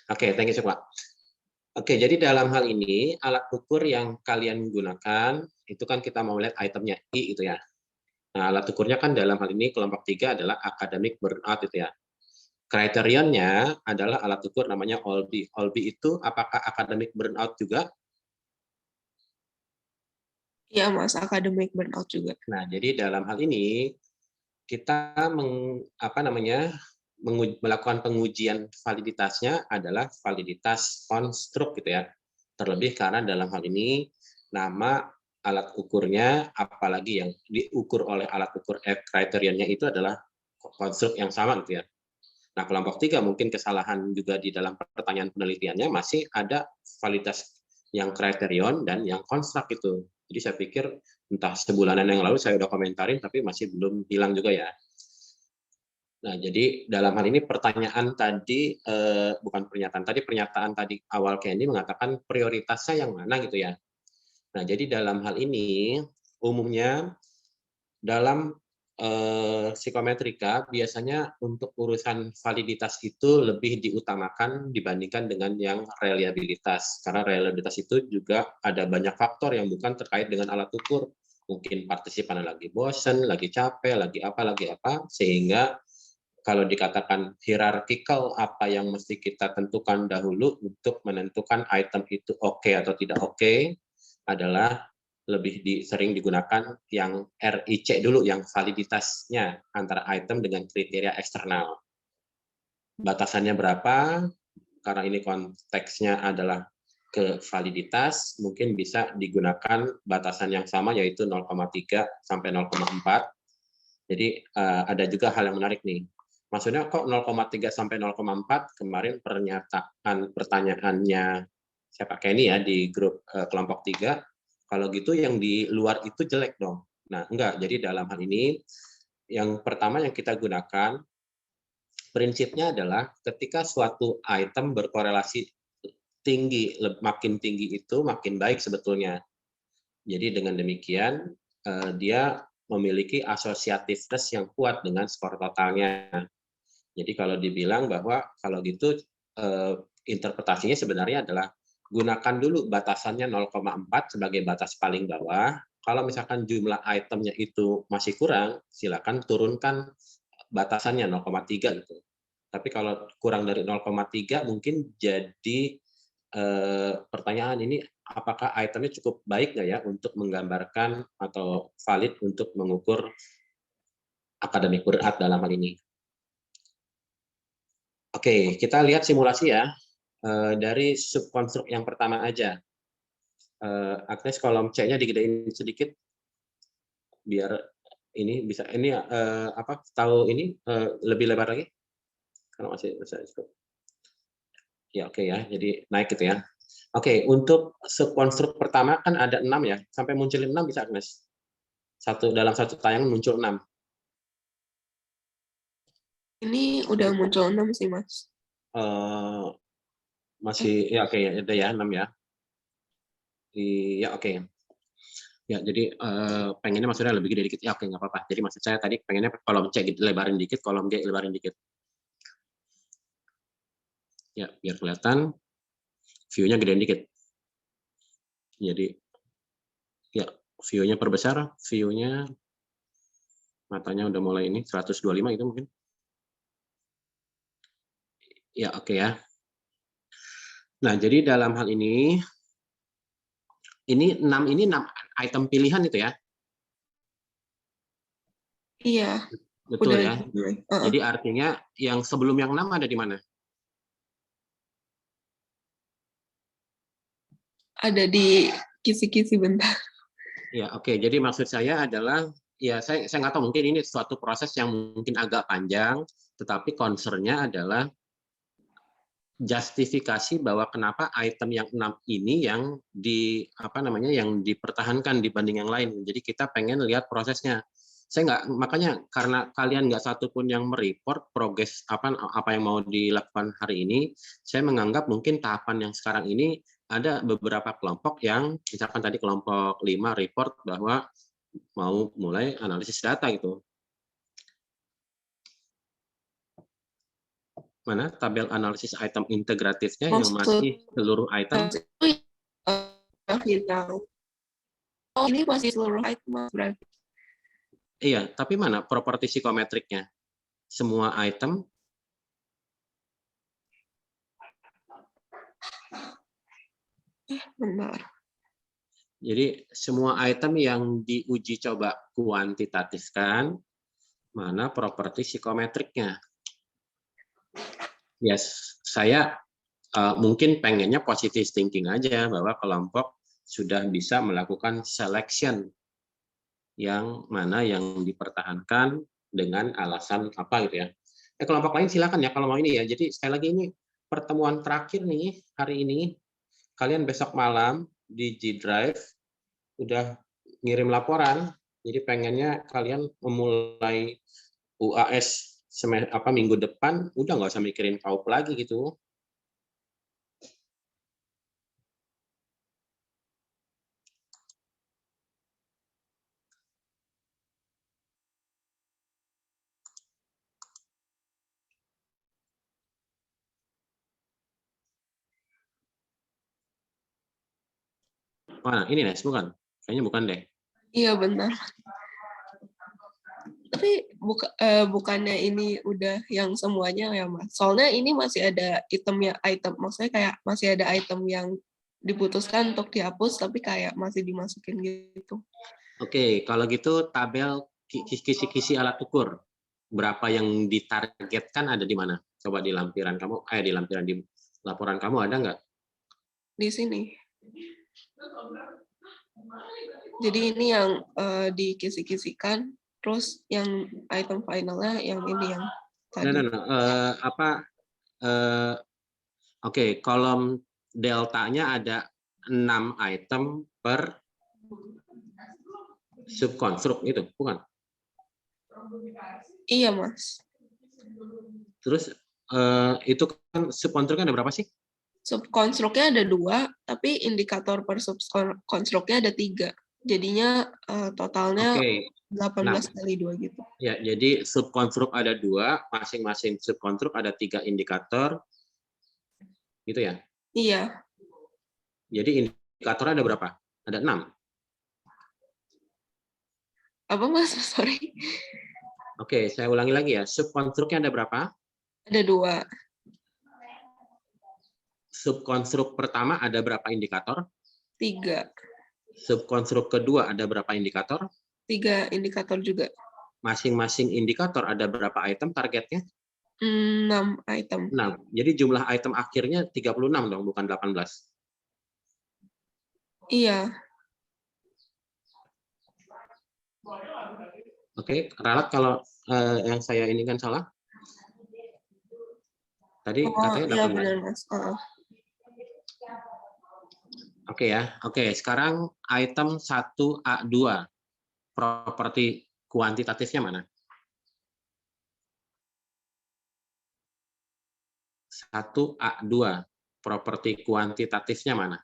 Oke, thank you, Pak. Oke, jadi dalam hal ini alat ukur yang kalian gunakan itu kan kita mau lihat itemnya I itu ya. Nah, alat ukurnya kan dalam hal ini kelompok 3 adalah academic burnout itu ya. Kriterionnya adalah alat ukur namanya OLB. OLB itu apakah academic burnout juga? Iya, Mas, academic burnout juga. Nah, jadi dalam hal ini kita melakukan pengujian validitasnya adalah validitas konstruk gitu ya. Terlebih karena dalam hal ini nama alat ukurnya, apalagi yang diukur oleh alat ukur kriteriannya itu adalah konstruk yang sama gitu ya. Nah, kelompok 3 mungkin kesalahan juga di dalam pertanyaan penelitiannya masih ada validitas yang kriterion dan yang konstruk itu. Jadi saya pikir entah sebulanan yang lalu saya udah komentarin tapi masih belum hilang juga ya. Nah, jadi dalam hal ini pertanyaan tadi bukan pernyataan tadi, pernyataan tadi awal Candy mengatakan prioritasnya yang mana gitu ya. Nah, jadi dalam hal ini umumnya dalam psikometrika biasanya untuk urusan validitas itu lebih diutamakan dibandingkan dengan yang reliabilitas. Karena reliabilitas itu juga ada banyak faktor yang bukan terkait dengan alat ukur. Mungkin partisipan lagi bosen, lagi capek, lagi apa, sehingga kalau dikatakan hierarkikal apa yang mesti kita tentukan dahulu untuk menentukan item itu oke atau tidak oke adalah lebih sering digunakan yang RIC dulu, yang validitasnya antara item dengan kriteria eksternal. Batasannya berapa? Karena ini konteksnya adalah ke validitas, mungkin bisa digunakan batasan yang sama yaitu 0,3 sampai 0,4. Jadi ada juga hal yang menarik nih. Maksudnya kok 0,3 sampai 0,4 kemarin pernyataan pertanyaannya saya pakai ini ya di grup kelompok 3. Kalau gitu yang di luar itu jelek dong. Nah, enggak. Jadi dalam hal ini yang pertama yang kita gunakan prinsipnya adalah ketika suatu item berkorelasi tinggi, makin tinggi itu makin baik sebetulnya. Jadi dengan demikian dia memiliki associativeness yang kuat dengan skor totalnya. Jadi kalau dibilang bahwa kalau gitu interpretasinya sebenarnya adalah gunakan dulu batasannya 0,4 sebagai batas paling bawah. Kalau misalkan jumlah itemnya itu masih kurang, silakan turunkan batasannya 0,3 gitu. Tapi kalau kurang dari 0,3 mungkin jadi pertanyaan ini apakah itemnya cukup baik nggak ya untuk menggambarkan atau valid untuk mengukur akademik burnout dalam hal ini. Oke, kita lihat simulasi ya. Dari subkonstruk yang pertama aja. Agnes kolom C-nya digedein sedikit biar ini bisa tahu ini lebih lebar lagi kalau masih bisa cukup. Ya oke ya, jadi naik gitu ya. Oke, untuk subkonstruk pertama kan ada 6 ya, sampai munculin 6 bisa Agnes. Dalam satu tayangan muncul 6. Ini udah muncul 6 sih, Mas. Masih ya oke ya, ada ya 6 ya. Iya oke. Ya, jadi pengennya maksudnya lebih gede dikit. Ya oke nggak apa-apa. Jadi maksud saya tadi pengennya kolom C lebarin dikit, kolom G lebarin dikit. Ya, biar kelihatan view-nya gedein dikit. Jadi ya view-nya perbesar, view-nya matanya udah mulai ini 125 itu mungkin. Ya oke ya. Nah, jadi dalam hal ini 6 ini 6 item pilihan itu ya. Iya. Betul Udah ya. Jadi artinya yang sebelum yang 6 ada di mana? Ada di kisi-kisi bentar. Ya, oke. Jadi maksud saya adalah ya saya nggak tahu mungkin ini suatu proses yang mungkin agak panjang, tetapi concern-nya adalah justifikasi bahwa kenapa item yang 6 ini yang yang dipertahankan dibanding yang lain. Jadi kita pengen lihat prosesnya. Makanya karena kalian nggak satupun yang mereport progres apa yang mau dilakukan hari ini, saya menganggap mungkin tahapan yang sekarang ini ada beberapa kelompok yang misalkan tadi kelompok 5 report bahwa mau mulai analisis data gitu. Mana tabel analisis item integratifnya yang Maksud masih seluruh item? itu final. Oh, ini masih seluruh item Mas, berarti. Iya, tapi mana properti psikometriknya? Semua item? Benar. Jadi semua item yang diuji coba kuantitatifkan, mana properti psikometriknya? Yes, saya mungkin pengennya positive thinking aja bahwa kelompok sudah bisa melakukan selection yang mana yang dipertahankan dengan alasan apa gitu ya. Kelompok lain silakan ya kalau mau ini ya. Jadi sekali lagi ini pertemuan terakhir nih hari ini. Kalian besok malam di G Drive udah ngirim laporan. Jadi pengennya kalian memulai UAS minggu depan udah nggak usah mikirin KUP lagi gitu. Mana ini Nes bukan? Kayaknya bukan deh. Iya benar. Tapi bukannya ini udah yang semuanya ya Mas? Soalnya ini masih ada item, maksudnya kayak masih ada item yang diputuskan untuk dihapus, tapi kayak masih dimasukin gitu. Oke, kalau gitu tabel kisi-kisi alat ukur. Berapa yang ditargetkan ada di mana? Coba di lampiran kamu, di laporan kamu ada nggak? Di sini. Jadi ini yang dikisi-kisikan, terus yang item finalnya yang ini yang tadi. Oke, kolom deltanya ada 6 item per subkonstruk itu, bukan? Iya, Mas. Terus itu kan subkonstruknya ada berapa sih? Subkonstruknya ada 2, tapi indikator per subkonstruknya ada 3. Jadinya totalnya 18 kali 2 gitu. Ya, jadi subkonstruk ada 2, masing-masing subkonstruk ada 3 indikator, gitu ya? Iya. Jadi indikatornya ada berapa? Ada 6. Apa Mas? Sorry. Oke, saya ulangi lagi ya. Subkonstruknya ada berapa? Ada 2. Subkonstruk pertama ada berapa indikator? 3. Subkonstruk kedua ada berapa indikator? 3 indikator juga. Masing-masing indikator ada berapa item targetnya? 6 item. 6. Jadi jumlah item akhirnya 36 dong, bukan 18. Iya. Oke, ralat kalau yang saya ini kan salah. Tadi katanya 18. Iya benar, Mas. Oke ya. Oke, sekarang item 1A2. Properti kuantitatifnya mana? 1A2. Properti kuantitatifnya mana?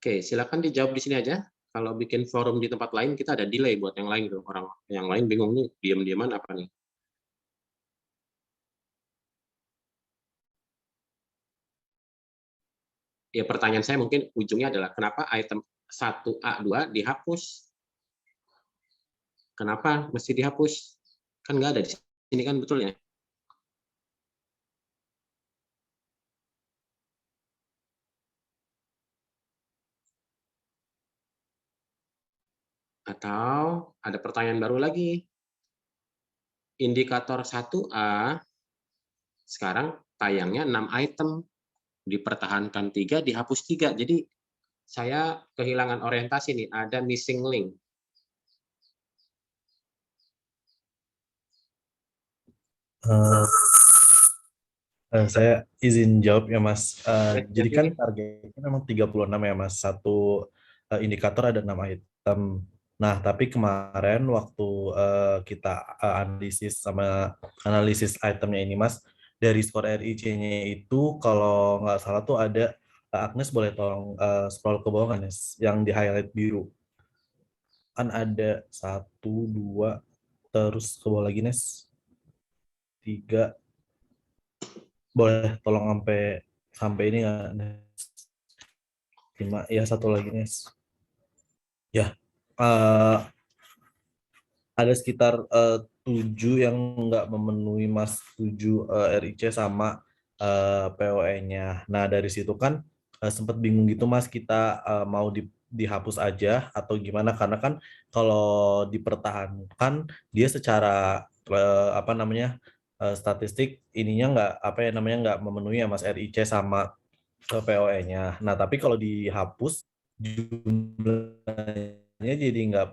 Oke, silakan dijawab di sini aja. Kalau bikin forum di tempat lain, kita ada delay buat yang lain. Orang yang lain bingung nih, diam-diaman apa nih? Ya, pertanyaan saya mungkin ujungnya adalah kenapa item 1A2 dihapus? Kenapa mesti dihapus? Kan nggak ada di sini kan, betul ya? Atau ada pertanyaan baru lagi. Indikator 1A sekarang tayangnya 6 item. Dipertahankan 3, dihapus 3. Jadi saya kehilangan orientasi nih, ada missing link. Saya izin jawab ya Mas. Jadi kan targetnya memang 36 ya Mas. Satu indikator ada 6 item. Nah, tapi kemarin waktu kita analisis itemnya ini Mas, dari skor RIC-nya itu kalau nggak salah tuh ada Agnes boleh tolong scroll ke bawah, Agnes, yang di highlight biru. Kan ada 1, 2, terus ke bawah lagi, Nes. 3. Boleh tolong sampai ini nggak, Nes? 5. Ya, satu lagi, Nes. Ya, eh, ada sekitar 7 yang nggak memenuhi Mas 7 RIC sama POE-nya. Nah, dari situ kan sempat bingung gitu Mas, kita mau dihapus aja atau gimana, karena kan kalau dipertahankan dia secara apa namanya statistik ininya nggak memenuhi ya Mas, RIC sama POE-nya. Nah, tapi kalau dihapus jumlahnya jadi nggak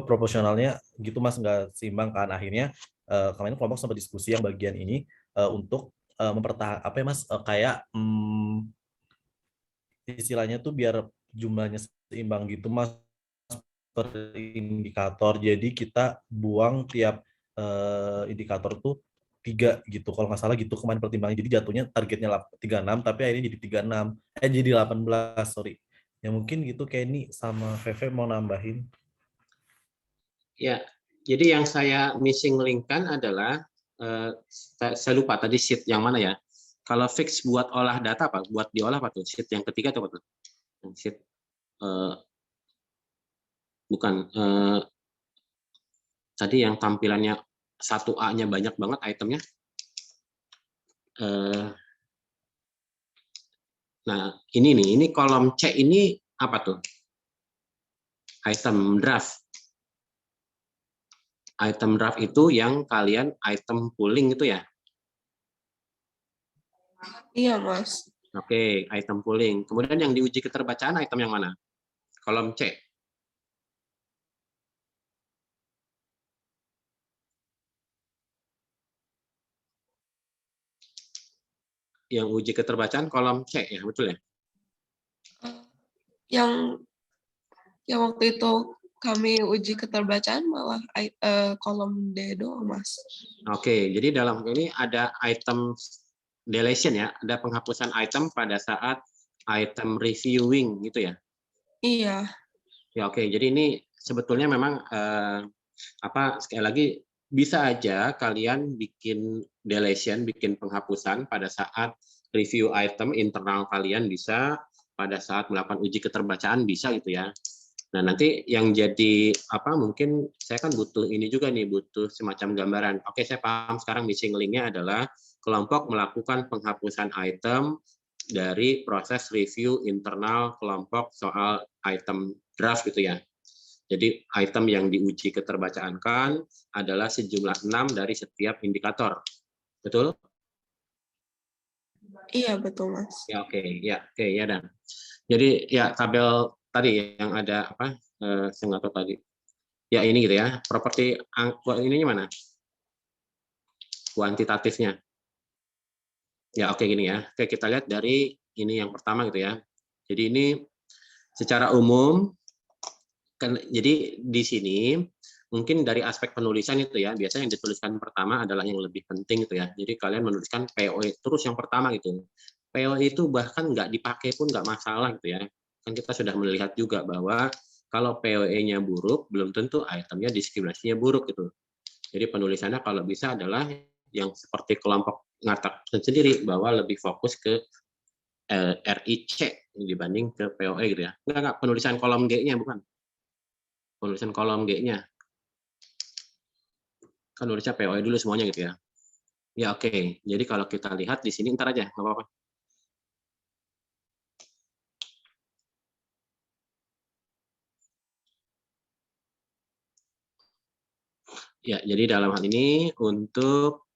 proporsionalnya gitu Mas, nggak seimbang kan. Akhirnya kemarin kelompok sempat diskusi yang bagian ini untuk mempertahankan apa ya Mas, kayak istilahnya tuh biar jumlahnya seimbang gitu Mas, per indikator. Jadi kita buang tiap indikator tuh 3 gitu. Kalau nggak salah gitu kemarin pertimbangan. Jadi jatuhnya targetnya 36, tapi akhirnya jadi 36. Jadi 18, sorry. Ya mungkin gitu Kenny sama Veve mau nambahin. Ya, jadi yang saya missing link-kan adalah saya lupa tadi sheet yang mana ya. Kalau fix buat olah data apa? Buat diolah apa tuh? Sheet yang ketiga atau apa tuh? Sheet bukan tadi yang tampilannya 1A-nya banyak banget itemnya. Nah, ini kolom C ini apa tuh? Item draft. Item draft itu yang kalian item pooling itu ya? Iya, Mas. Oke, item pooling. Kemudian yang diuji keterbacaan item yang mana? Kolom C. Yang uji keterbacaan kolom C ya, betul ya? Yang waktu itu kami uji keterbacaan malah kolom D doang, Mas. Oke, jadi dalam ini ada item deletion ya, ada penghapusan item pada saat item reviewing gitu ya. Iya. Ya oke, jadi ini sebetulnya memang sekali lagi bisa aja kalian bikin deletion, bikin penghapusan pada saat review item internal kalian bisa, pada saat melakukan uji keterbacaan bisa gitu ya. Nah, nanti yang jadi mungkin saya kan butuh ini juga nih, butuh semacam gambaran. Oke, saya paham sekarang missing link-nya adalah kelompok melakukan penghapusan item dari proses review internal kelompok soal item draft gitu ya. Jadi item yang diuji keterbacaankan adalah sejumlah 6 dari setiap indikator. Betul? Iya, betul, Mas. Ya, oke, ya dan. Jadi ya tabel tadi yang ada saya nggak tahu tadi. Ya ini gitu ya, properti ininya mana? Kuantitatifnya. Ya oke gini ya. Oke, kita lihat dari ini yang pertama gitu ya. Jadi ini secara umum kan, jadi di sini mungkin dari aspek penulisan itu ya, biasanya yang dituliskan pertama adalah yang lebih penting gitu ya. Jadi kalian menuliskan POE terus yang pertama gitu. POE itu bahkan nggak dipakai pun nggak masalah gitu ya. Kan kita sudah melihat juga bahwa kalau POE-nya buruk, belum tentu itemnya diskriminasinya buruk gitu. Jadi penulisannya kalau bisa adalah yang seperti kelompok mengatakan sendiri bahwa lebih fokus ke RIC dibanding ke POE gitu ya. Enggak, penulisan kolom G-nya bukan. Penulisan kolom G-nya. Kan nulisnya POE dulu semuanya gitu ya. Ya oke. Jadi kalau kita lihat di sini ntar aja, nggak apa-apa. Ya, jadi dalam hal ini untuk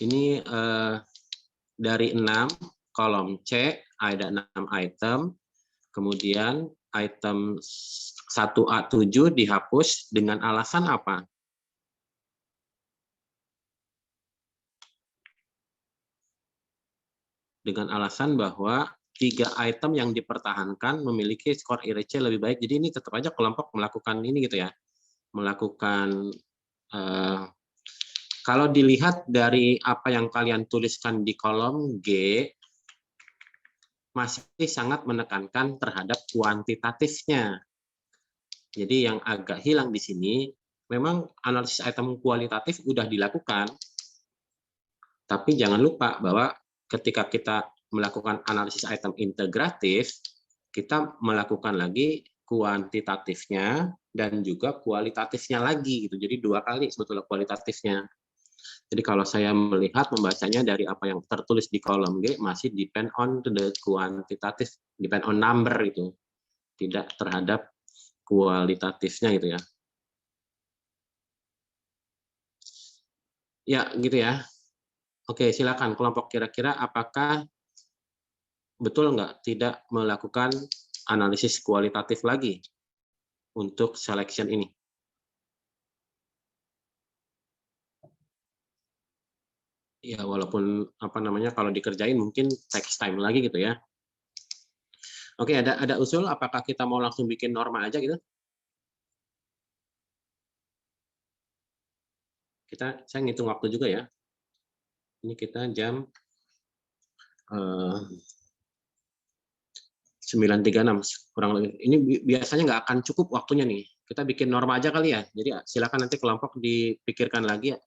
ini dari 6 kolom C ada 6 item, kemudian item 1A7 dihapus dengan alasan apa? Dengan alasan bahwa 3 item yang dipertahankan memiliki skor IRC lebih baik. Jadi ini tetap aja kelompok melakukan ini gitu ya, melakukan kalau dilihat dari apa yang kalian tuliskan di kolom G, masih sangat menekankan terhadap kuantitatifnya. Jadi yang agak hilang di sini, memang analisis item kualitatif udah dilakukan, tapi jangan lupa bahwa ketika kita melakukan analisis item integratif, kita melakukan lagi kuantitatifnya dan juga kualitatifnya lagi gitu. Jadi 2 kali sebetulnya kualitatifnya. Jadi kalau saya melihat membacanya dari apa yang tertulis di kolom G masih depend on the quantitative, depend on number itu. Tidak terhadap kualitatifnya gitu ya. Ya, gitu ya. Oke, silakan kelompok kira-kira apakah betul nggak tidak melakukan analisis kualitatif lagi untuk selection ini? Ya, walaupun apa namanya kalau dikerjain mungkin takes time lagi gitu ya. Oke, ada usul apakah kita mau langsung bikin norma aja gitu? Saya ngitung waktu juga ya. Ini kita jam 9.36 kurang lebih. Ini biasanya nggak akan cukup waktunya nih. Kita bikin norma aja kali ya. Jadi silakan nanti kelompok dipikirkan lagi ya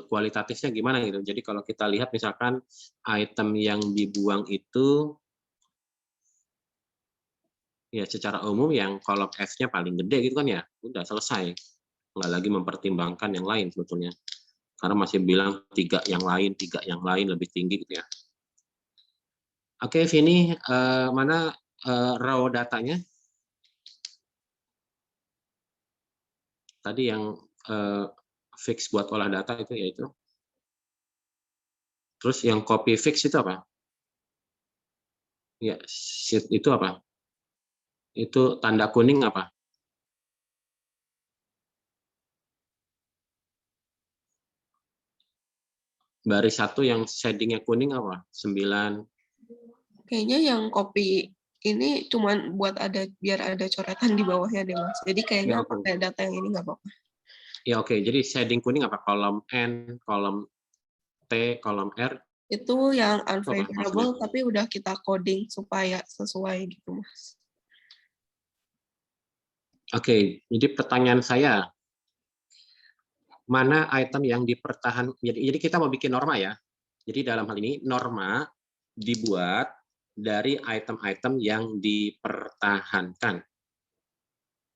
kualitatifnya gimana gitu. Jadi kalau kita lihat misalkan item yang dibuang itu ya secara umum yang kolom F-nya paling gede gitu kan ya. Udah selesai. Nggak lagi mempertimbangkan yang lain sebetulnya. Karena masih bilang tiga yang lain lebih tinggi gitu ya. Oke, Vini, mana raw datanya? Tadi yang fix buat olah data itu yaitu. Terus yang copy fix itu apa? Ya, sheet itu apa? Itu tanda kuning apa? Baris 1 yang shadingnya kuning apa? 9. Kayaknya yang copy ini cuman buat biar ada coretan di bawahnya deh Mas. Jadi kayaknya Ya, oke. pakai data yang ini nggak apa-apa. Ya, oke. Jadi shading kuning apa? Kolom N, kolom T, kolom R. Itu yang Itu apa maksudnya? unfavorable tapi udah kita coding supaya sesuai gitu Mas. Oke, jadi pertanyaan saya, mana item yang dipertahankan? Jadi kita mau bikin norma ya. Jadi dalam hal ini norma dibuat dari item-item yang dipertahankan.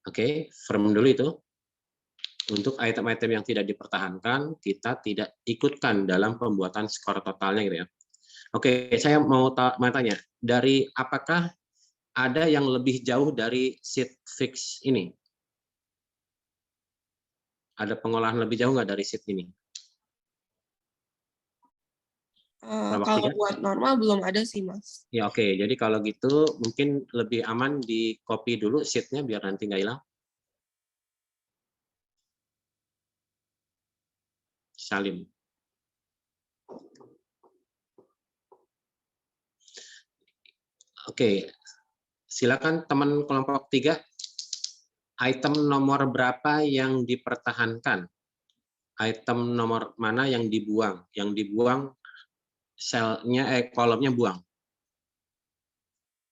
Oke, firm dulu itu. Untuk item-item yang tidak dipertahankan, kita tidak ikutkan dalam pembuatan skor totalnya gitu ya. Oke, saya mau tanya, dari apakah ada yang lebih jauh dari sheet fix ini? Ada pengolahan lebih jauh nggak dari sheet ini? Kalau buat normal belum ada sih Mas. Ya oke, jadi kalau gitu mungkin lebih aman di copy dulu sheet-nya biar nanti nggak hilang. Salim. Oke, silakan teman kelompok 3. Item nomor berapa yang dipertahankan? Item nomor mana yang dibuang? Yang dibuang kolomnya buang.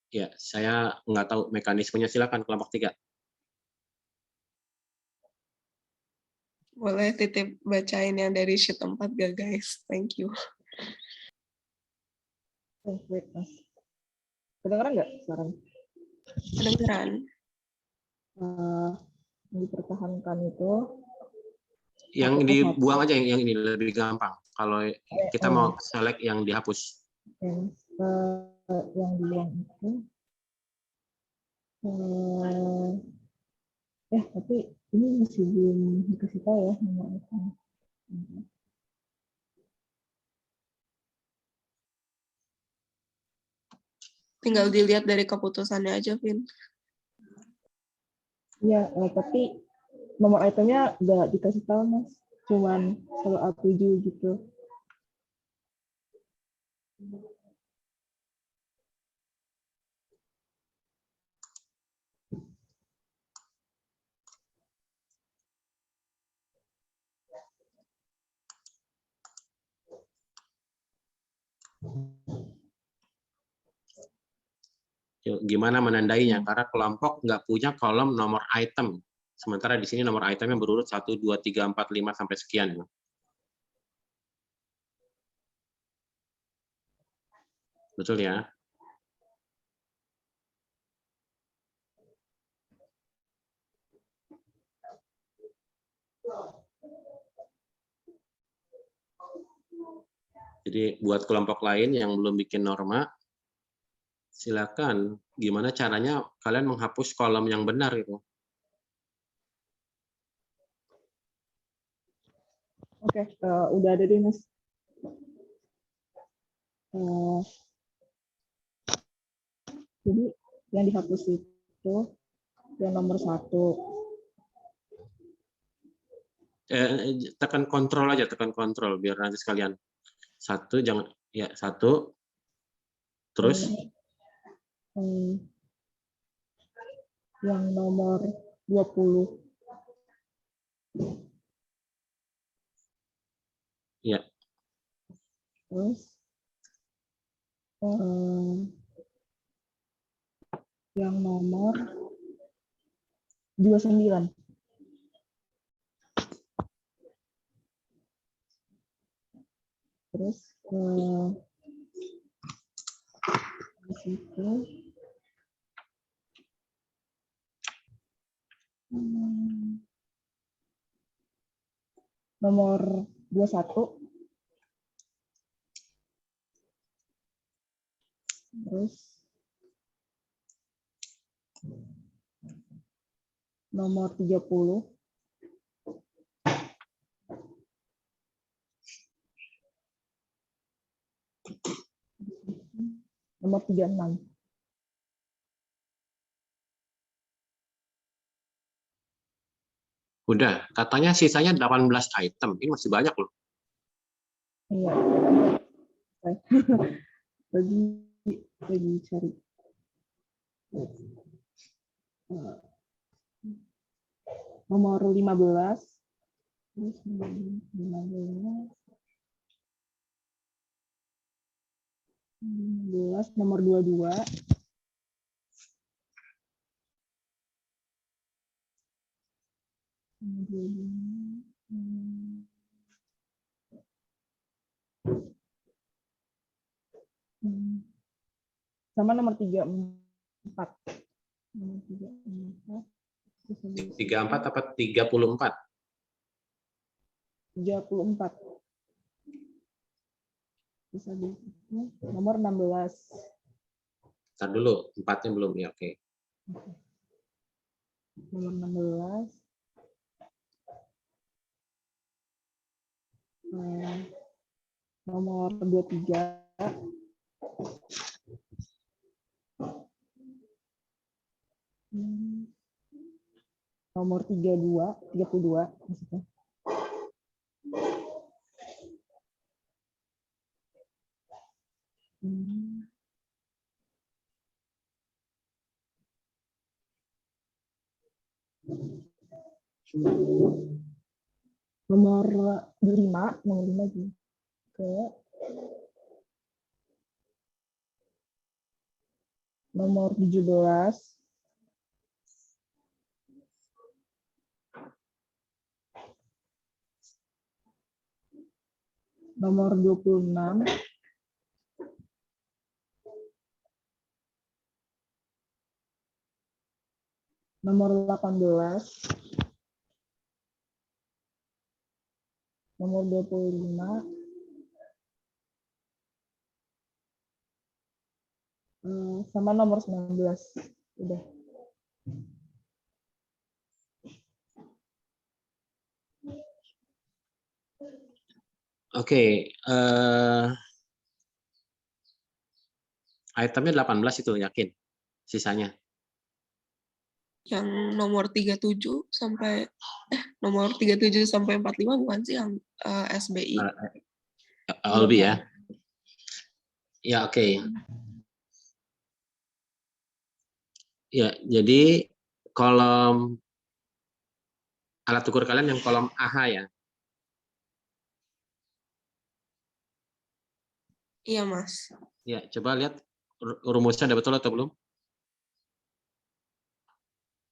Ya, saya nggak tahu mekanismenya. Silakan kelompok 3. Boleh titip bacain yang dari sheet 4 gak guys? Thank you. Wait, Mas. Kedengeran nggak sekarang? Kedengeran. Yang dipertahankan itu Yang dibuang aja yang ini lebih gampang. Kalau kita mau select yang dihapus. Yang dibuang itu tapi ini masih belum dikasih tahu ya nama itu. Tinggal dilihat dari keputusannya aja, Vin. Iya, tapi nomor itemnya nggak dikasih tahu, Mas. Cuman kalau A7 gitu. Gimana menandainya? Karena kelompok nggak punya kolom nomor item. Sementara di sini nomor itemnya berurut 1, 2, 3, 4, 5, sampai sekian. Betul ya? Jadi buat kelompok lain yang belum bikin norma, silakan gimana caranya kalian menghapus kolom yang benar itu. Oke, udah ada deh Mas. Jadi yang dihapus itu yang nomor 1. Tekan kontrol aja, tekan kontrol biar nanti sekalian. 1, jangan ya 1, terus yang nomor 20. ya Terus yang nomor 29. Terus di situ nomor 21. Terus nomor 30. Nomor 36. udah, katanya sisanya 18 item. Ini masih banyak loh. Iya. lagi cari. Nomor 15. Terus 15 nomor 22. Sama nomor 34. Nomor 34. 34 apa 34? 34. Bisa di nomor 16. Ntar dulu, 4-nya belum ya, oke. Nomor 16. Nomor 23. Nomor 32 maksudnya. Nomor 5 juga. Nomor 17. Nomor 26. Nomor 18. Nomor 25. Sama nomor 19. Udah. Oke, itemnya 18 itu yakin sisanya. Yang nomor 37 sampai nomor 37 sampai 45 bukan sih yang SBI? Albi ya. Ya, oke. Ya, jadi kolom alat ukur kalian yang kolom AH ya. Iya, Mas. Ya, coba lihat rumusnya ada betul atau belum?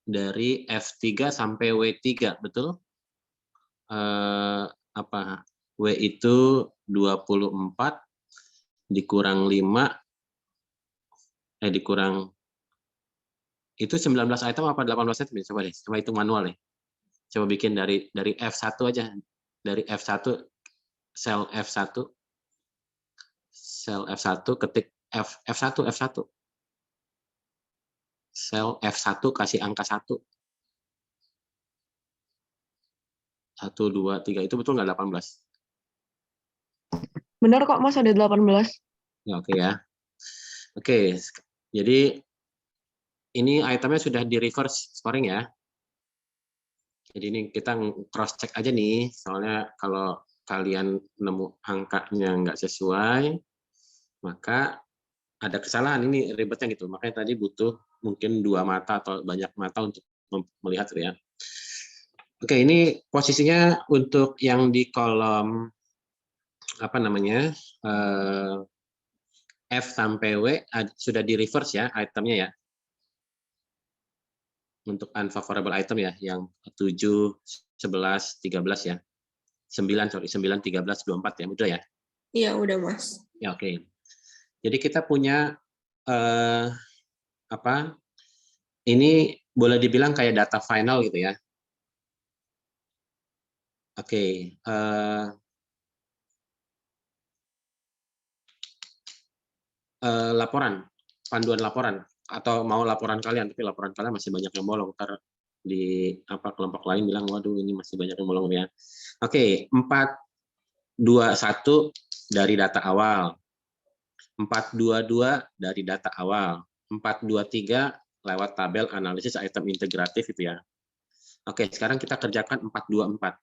dari F3 sampai W3, betul? W itu 24 dikurang 5, dikurang itu 19 item apa 18 item? Coba deh, coba hitung manual deh. Coba bikin dari F1 aja. Dari F1, sel F1, ketik F1. Sel F1 kasih angka 1. 1, 2, 3, itu betul nggak 18? Benar kok Mas, ada 18. Ya, oke ya. Oke, jadi ini itemnya sudah di reverse scoring ya. Jadi ini kita cross check aja nih, soalnya kalau kalian nemu angkanya nggak sesuai, maka ada kesalahan, ini ribetnya gitu. Makanya tadi butuh mungkin 2 mata atau banyak mata untuk melihat ya. Oke, ini posisinya untuk yang di kolom apa namanya F sampai W sudah di reverse ya itemnya ya. Untuk unfavorable item ya, yang 7, 11, 13 ya. 9, 13, 24 ya, udah ya? Iya, udah Mas. Ya, oke. Jadi kita punya ini boleh dibilang kayak data final gitu ya. Oke, laporan, panduan laporan, atau mau laporan kalian, tapi laporan kalian masih banyak yang bolong, ntar di kelompok lain bilang, waduh ini masih banyak yang bolong ya. Oke, 421 dari data awal, 422 dari data awal, 423 lewat tabel analisis item integratif itu ya. Oke, sekarang kita kerjakan 424.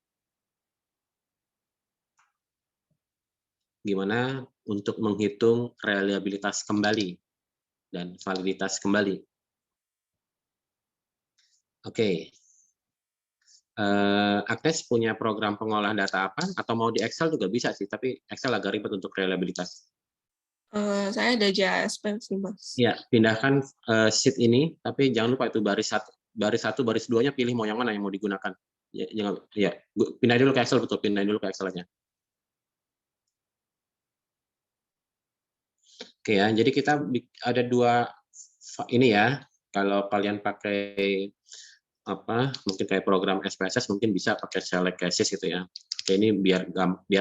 Gimana untuk menghitung reliabilitas kembali dan validitas kembali. Oke. Agnes punya program pengolahan data apa? Atau mau di Excel juga bisa sih, tapi Excel agak ribet untuk reliabilitas. Saya ada JASP sih Mas. Ya, pindahkan sheet ini, tapi jangan lupa itu baris 1, baris 2-nya pilih mau yang mana yang mau digunakan. Ya, pindah dulu ke Excel, betul, pindah dulu ke Excel aja. Oke ya, jadi kita ada 2 ini ya. Kalau kalian pakai mungkin kayak program SPSS mungkin bisa pakai select cases gitu ya. Oke, ini biar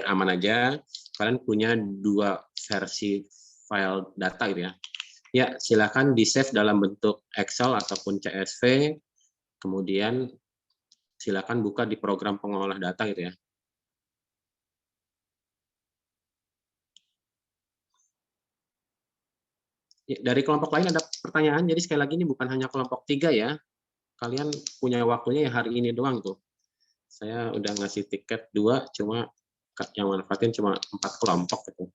aman aja. Kalian punya 2 versi file data gitu ya. Ya, silakan di save dalam bentuk Excel ataupun CSV. Kemudian silakan buka di program pengolah data gitu ya. Dari kelompok lain ada pertanyaan, jadi sekali lagi ini bukan hanya kelompok 3 ya. Kalian punya waktunya ya hari ini doang tuh. Saya udah ngasih tiket 2, cuma yang manfaatin cuma 4 kelompok gitu.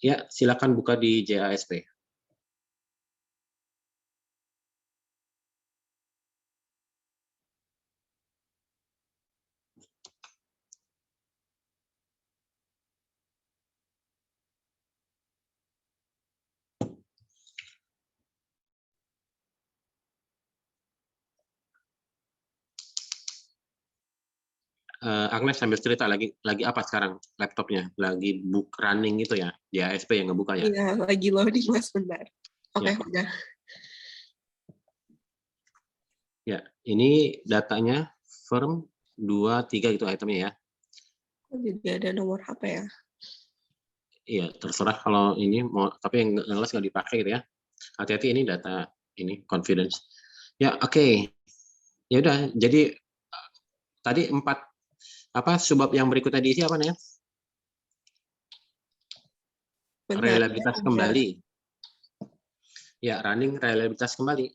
Ya, silakan buka di JASP. Agnes sambil cerita lagi apa sekarang laptopnya? Lagi running gitu ya? JASP yang ngebuka ya? Iya, lagi loading Mas, bentar. Oke, Ya. udah. Ya, ini datanya firm 2, 3 itu itemnya ya. Jadi ada nomor HP ya. Iya, terserah kalau ini mau, tapi yang jelas nggak dipakai gitu ya. Hati-hati, ini data ini confidence. Ya, oke. Ya udah, jadi tadi 4 subbab yang berikutnya diisi apa nih? Reliabilitas kembali. Ya, running reliabilitas kembali.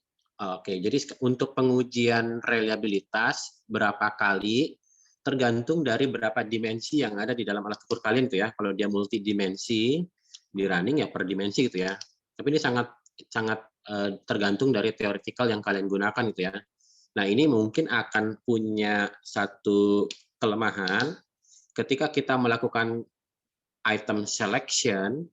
Oke, jadi untuk pengujian reliabilitas berapa kali tergantung dari berapa dimensi yang ada di dalam alat ukur kalian tuh ya. Kalau dia multidimensi di running ya per dimensi gitu ya. Tapi ini sangat tergantung dari teoretikal yang kalian gunakan gitu ya. Nah, ini mungkin akan punya satu kelemahan ketika kita melakukan item selection,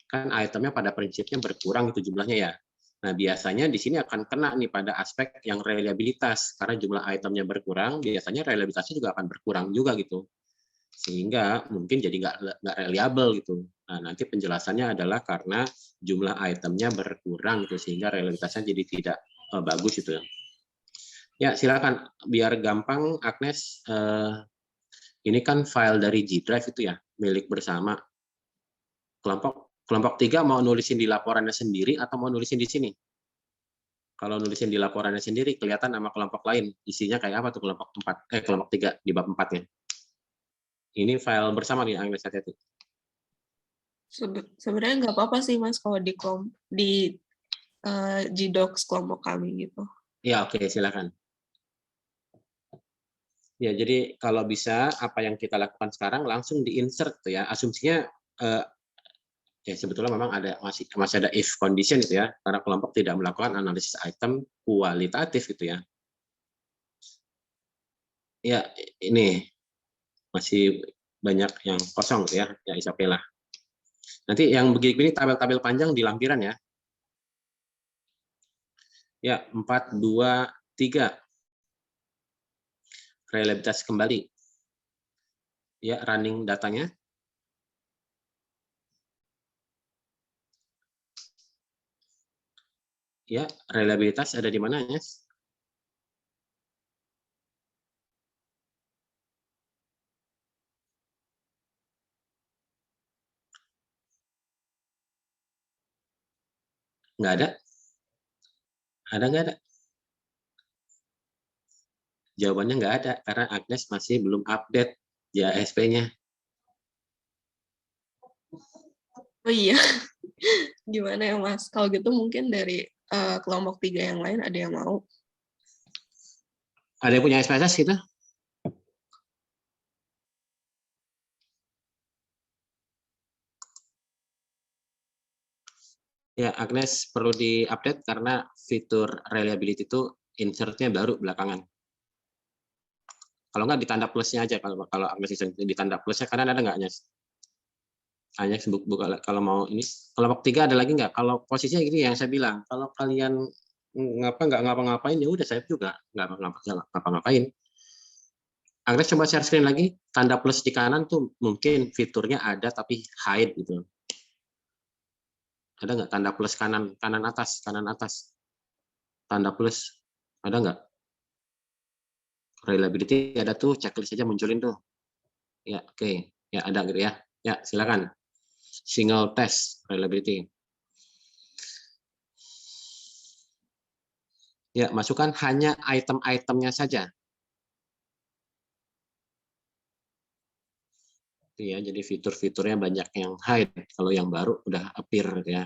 kan itemnya pada prinsipnya berkurang itu jumlahnya ya. Nah, biasanya di sini akan kena nih pada aspek yang reliabilitas, karena jumlah itemnya berkurang, biasanya reliabilitasnya juga akan berkurang juga gitu. Sehingga mungkin jadi nggak reliable gitu. Nah, nanti penjelasannya adalah karena jumlah itemnya berkurang gitu, sehingga reliabilitasnya jadi tidak bagus gitu ya. Ya, silakan. Biar gampang, Agnes, ini kan file dari G Drive itu ya, milik bersama. Kelompok 3 mau nulisin di laporannya sendiri atau mau nulisin di sini? Kalau nulisin di laporannya sendiri, kelihatan nama kelompok lain. Isinya kayak apa tuh kelompok 3 di bab 4-nya. Ini file bersama nih, Agnes, hati-hati. Sebenarnya nggak apa-apa sih Mas kalau di Gdocs kelompok kami gitu. Ya, oke, silakan. Ya, jadi kalau bisa apa yang kita lakukan sekarang langsung di-insert tuh ya. Asumsinya ya sebetulnya memang masih ada if condition itu ya, karena kelompok tidak melakukan analisis item kualitatif gitu ya. Ya, ini masih banyak yang kosong gitu ya. Ya, is okay lah. Nanti yang begini tabel-tabel panjang di lampiran ya. Ya, 4, 2, 3. Reliabilitas kembali. Ya, running datanya. Ya, reliabilitas ada di mana ya? Nggak ada? Ada nggak ada? Jawabannya nggak ada, karena Agnes masih belum update ya SP-nya. Oh iya, gimana ya Mas? Kalau gitu mungkin dari kelompok 3 yang lain ada yang mau? Ada yang punya SPSS gitu? Ya, Agnes perlu di-update karena fitur reliability itu insert-nya baru belakangan. Kalau nggak ditanda plusnya aja, kalau Agnes ditanda plusnya, karena ada nggak, Agnes? Agnes kalau mau ini, kelompok 3 ada lagi nggak? Kalau posisinya gini yang saya bilang, kalau kalian nggak ngapa-ngapain, ya udah saya juga nggak ngapa-ngapain. Agnes coba share screen lagi, tanda plus di kanan tuh mungkin fiturnya ada tapi hide gitu. Ada nggak tanda plus kanan atas, tanda plus ada nggak? Reliability ada tuh, checklist aja munculin tuh. Ya, oke. Ya, ada gitu ya. Ya, silakan. Single test reliability. Ya, masukkan hanya item-itemnya saja. Ya, jadi fitur-fiturnya banyak yang hide. Kalau yang baru udah appear gitu ya.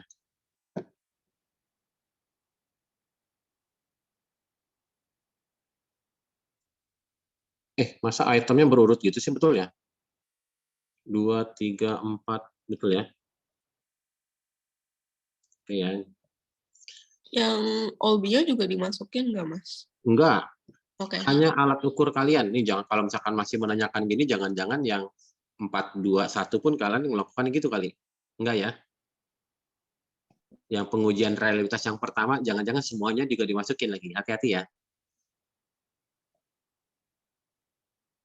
Masa itemnya berurut gitu sih, betul ya? 2, 3, 4, betul ya? Oke ya. Yang all bio juga dimasukin nggak Mas? Enggak, Oke. hanya alat ukur kalian. Nih jangan, kalau misalkan masih menanyakan gini, jangan-jangan yang 4, 2, 1 pun kalian melakukan gitu kali. Enggak ya? Yang pengujian reliabilitas yang pertama, jangan-jangan semuanya juga dimasukin lagi. Hati-hati ya.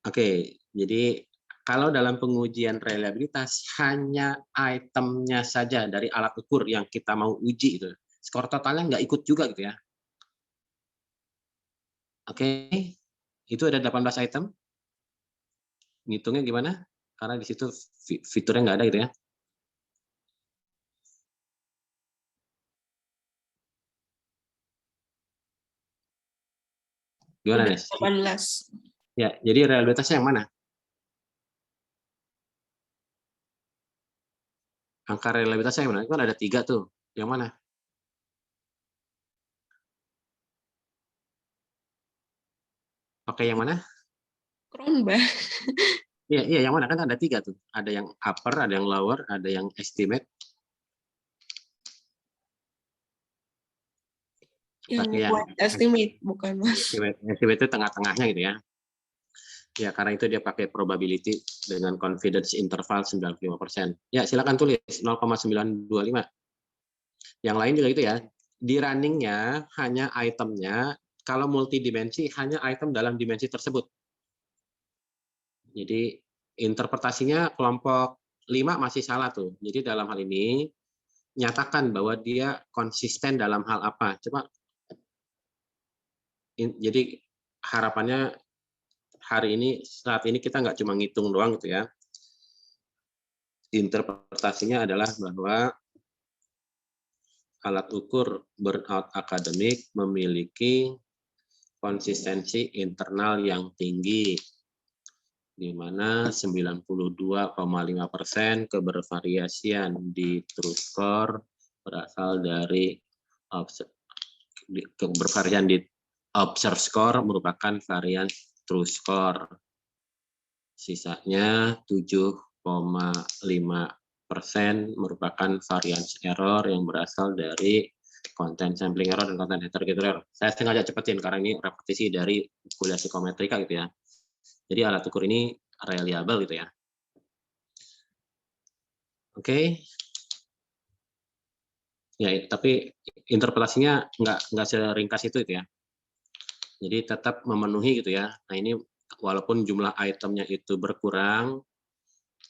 Oke, jadi kalau dalam pengujian reliabilitas hanya itemnya saja dari alat ukur yang kita mau uji itu, skor totalnya nggak ikut juga gitu ya. Oke, itu ada 18 item. Ngitungnya gimana? Karena di situ fiturnya nggak ada gitu ya. Gimana, Udah Nes? 18. Ya, jadi reliabilitasnya yang mana? Angka reliabilitasnya yang mana? Kan ada 3 tuh. Yang mana? Oke, yang mana? Kronbach. Iya, iya, yang mana? Kan ada 3 tuh. Ada yang upper, ada yang lower, ada yang estimate. Yang estimate, bukan Mas. Estimate itu tengah-tengahnya gitu ya. Ya, karena itu dia pakai probability dengan confidence interval 95%. Ya, silakan tulis 0,925. Yang lain juga itu ya. di runningnya hanya itemnya, kalau multidimensi hanya item dalam dimensi tersebut. Jadi interpretasinya kelompok 5 masih salah tuh. Jadi dalam hal ini nyatakan bahwa dia konsisten dalam hal apa. Coba. Jadi harapannya saat ini kita nggak cuma ngitung doang gitu ya. Interpretasinya adalah bahwa alat ukur burnout akademik memiliki konsistensi internal yang tinggi, di mana 92,5% kebervariasian di true score berasal dari kebervarian di observe score merupakan varian true score. Sisanya 7,5% merupakan variance error yang berasal dari content sampling error dan content heterogeneous error. Saya sengaja cepetin karena ini repetisi dari kuliah psikometrika gitu ya. Jadi alat ukur ini reliable gitu ya. Oke. Ya, tapi interpretasinya nggak seringkas itu ya. Jadi tetap memenuhi gitu ya. Nah ini walaupun jumlah itemnya itu berkurang,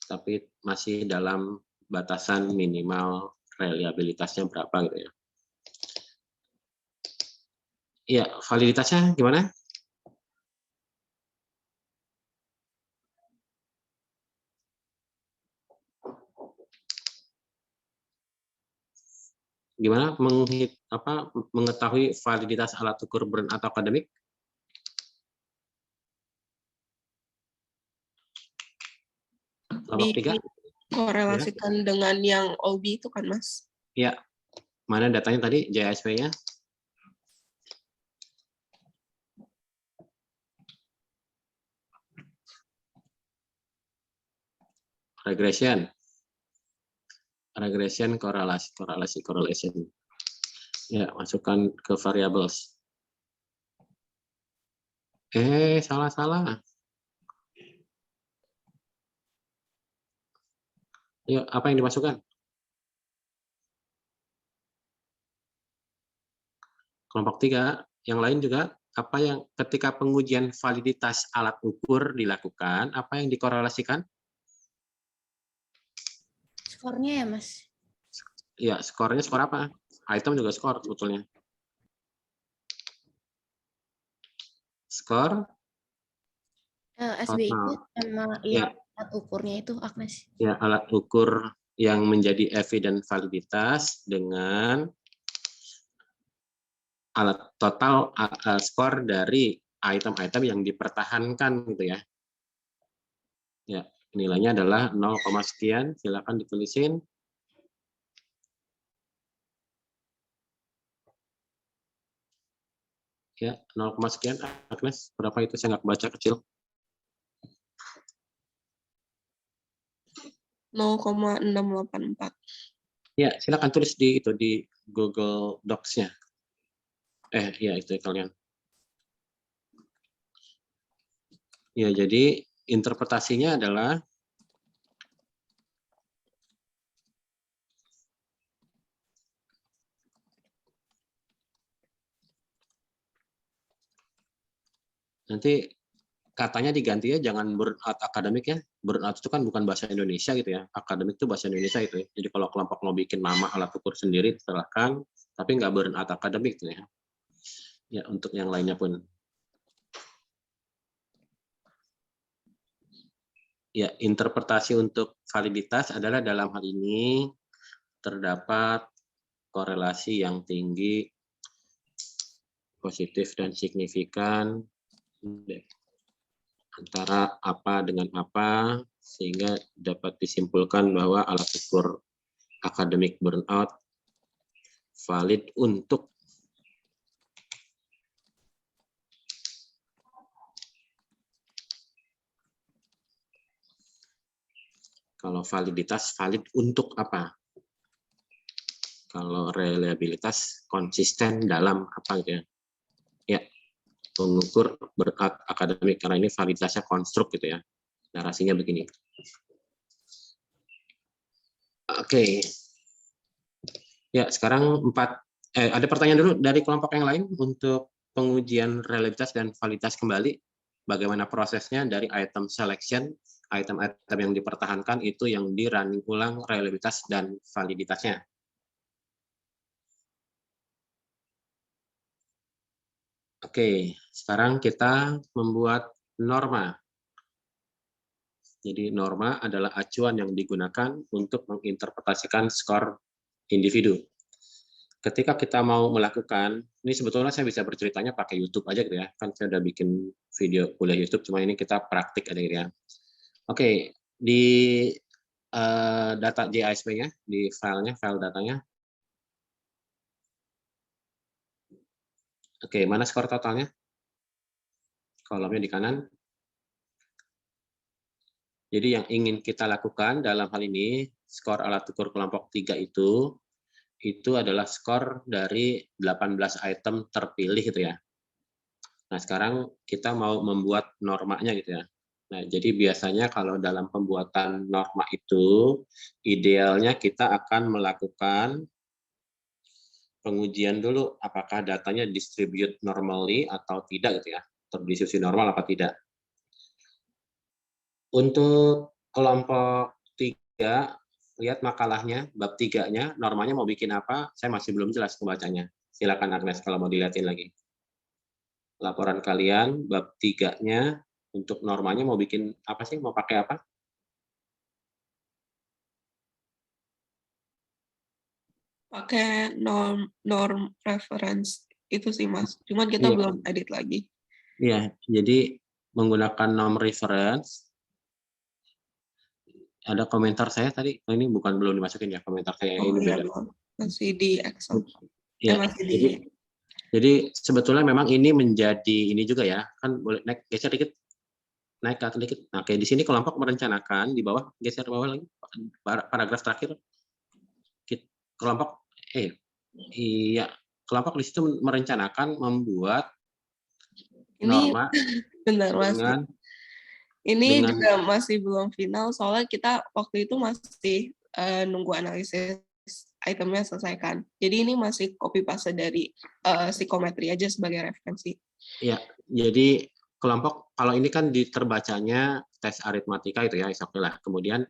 tapi masih dalam batasan minimal reliabilitasnya berapa gitu ya. Iya, validitasnya gimana? Gimana mengetahui validitas alat ukur burnout akademik? Kelompok 3? Korelasikan dengan yang OB itu kan, Mas? Iya. Mana datanya tadi, JSP-nya? Regression, correlation. Ya, masukkan ke variables. Salah. Yuk, apa yang dimasukkan? Kelompok 3, yang lain juga, apa yang ketika pengujian validitas alat ukur dilakukan, apa yang dikorelasikan? Skornya ya, Mas? Ya, skornya skor apa? Item juga skor sebetulnya. Skor? SBI itu sama ya. alat ukurnya itu, Agnes. Ya, alat ukur yang menjadi evidence validitas dengan alat total skor dari item-item yang dipertahankan gitu ya. Ya, nilainya adalah 0, sekian, silakan ditulisin. Ya, 0, sekian, Agnes, berapa itu? Saya nggak baca kecil. 0,684. Ya, silakan tulis di Google Docs-nya. Ya itu kalian. Ya, jadi interpretasinya adalah nanti katanya diganti ya, jangan burnout akademik ya. Burnout itu kan bukan bahasa Indonesia gitu ya. Akademik itu bahasa Indonesia itu ya. Jadi kalau kelompok mau bikin nama alat ukur sendiri silahkan, tapi nggak burnout akademik itu ya. Ya, untuk yang lainnya pun. Ya, interpretasi untuk validitas adalah dalam hal ini terdapat korelasi yang tinggi, positif dan signifikan antara apa dengan apa, sehingga dapat disimpulkan bahwa alat ukur akademik burnout valid untuk kalau validitas valid untuk apa? Kalau reliabilitas konsisten dalam apa gitu ya? Ya, mengukur burnout akademik karena ini validitasnya konstruk gitu ya. Narasinya begini. Oke. Ya, sekarang 4 Ada pertanyaan dulu dari kelompok yang lain untuk pengujian reliabilitas dan validitas kembali. Bagaimana prosesnya dari item selection, item-item yang dipertahankan itu yang di running ulang reliabilitas dan validitasnya. Oke, sekarang kita membuat norma. Jadi norma adalah acuan yang digunakan untuk menginterpretasikan skor individu. Ketika kita mau melakukan, ini sebetulnya saya bisa berceritanya pakai YouTube aja gitu ya, kan saya udah bikin video kuliah YouTube, cuma ini kita praktik aja gitu ya. Oke, di data JISP-nya, di filenya, file datanya. Oke, mana skor totalnya? Kolomnya di kanan. Jadi yang ingin kita lakukan dalam hal ini, skor alat ukur kelompok 3 itu adalah skor dari 18 item terpilih gitu ya. Nah, sekarang kita mau membuat normanya gitu ya. Nah, jadi biasanya kalau dalam pembuatan norma itu, idealnya kita akan melakukan pengujian dulu apakah datanya distribute normally atau tidak gitu ya, terdistribusi normal apa tidak. Untuk kelompok 3, lihat makalahnya, bab 3-nya, normanya mau bikin apa, saya masih belum jelas pembacanya. Silakan Agnes kalau mau dilihatin lagi. Laporan kalian, bab 3-nya, untuk normanya mau bikin apa sih, mau pakai apa? Pakai norm reference itu sih Mas. Cuman kita Iya. belum edit lagi. Iya, jadi menggunakan norm reference. Ada komentar saya tadi, ini bukan belum dimasukin ya komentar saya, Oh ini iya beda. belum. Masih di Excel. Ya, Masih di jadi sebetulnya memang ini menjadi ini juga ya, kan boleh naik geser dikit, naik ke dikit. Nah, kayak di sini kelompok merencanakan di bawah, geser bawah lagi, paragraf terakhir. Kelompok kelompok di situ merencanakan membuat ini norma benar Mas. dengan Ini juga masih belum final soalnya kita waktu itu masih nunggu analisis itemnya selesaikan. Jadi ini masih copy paste dari psikometri aja sebagai referensi. Ya, jadi kelompok kalau ini kan terbacanya tes aritmatika itu ya, oke lah. Kemudian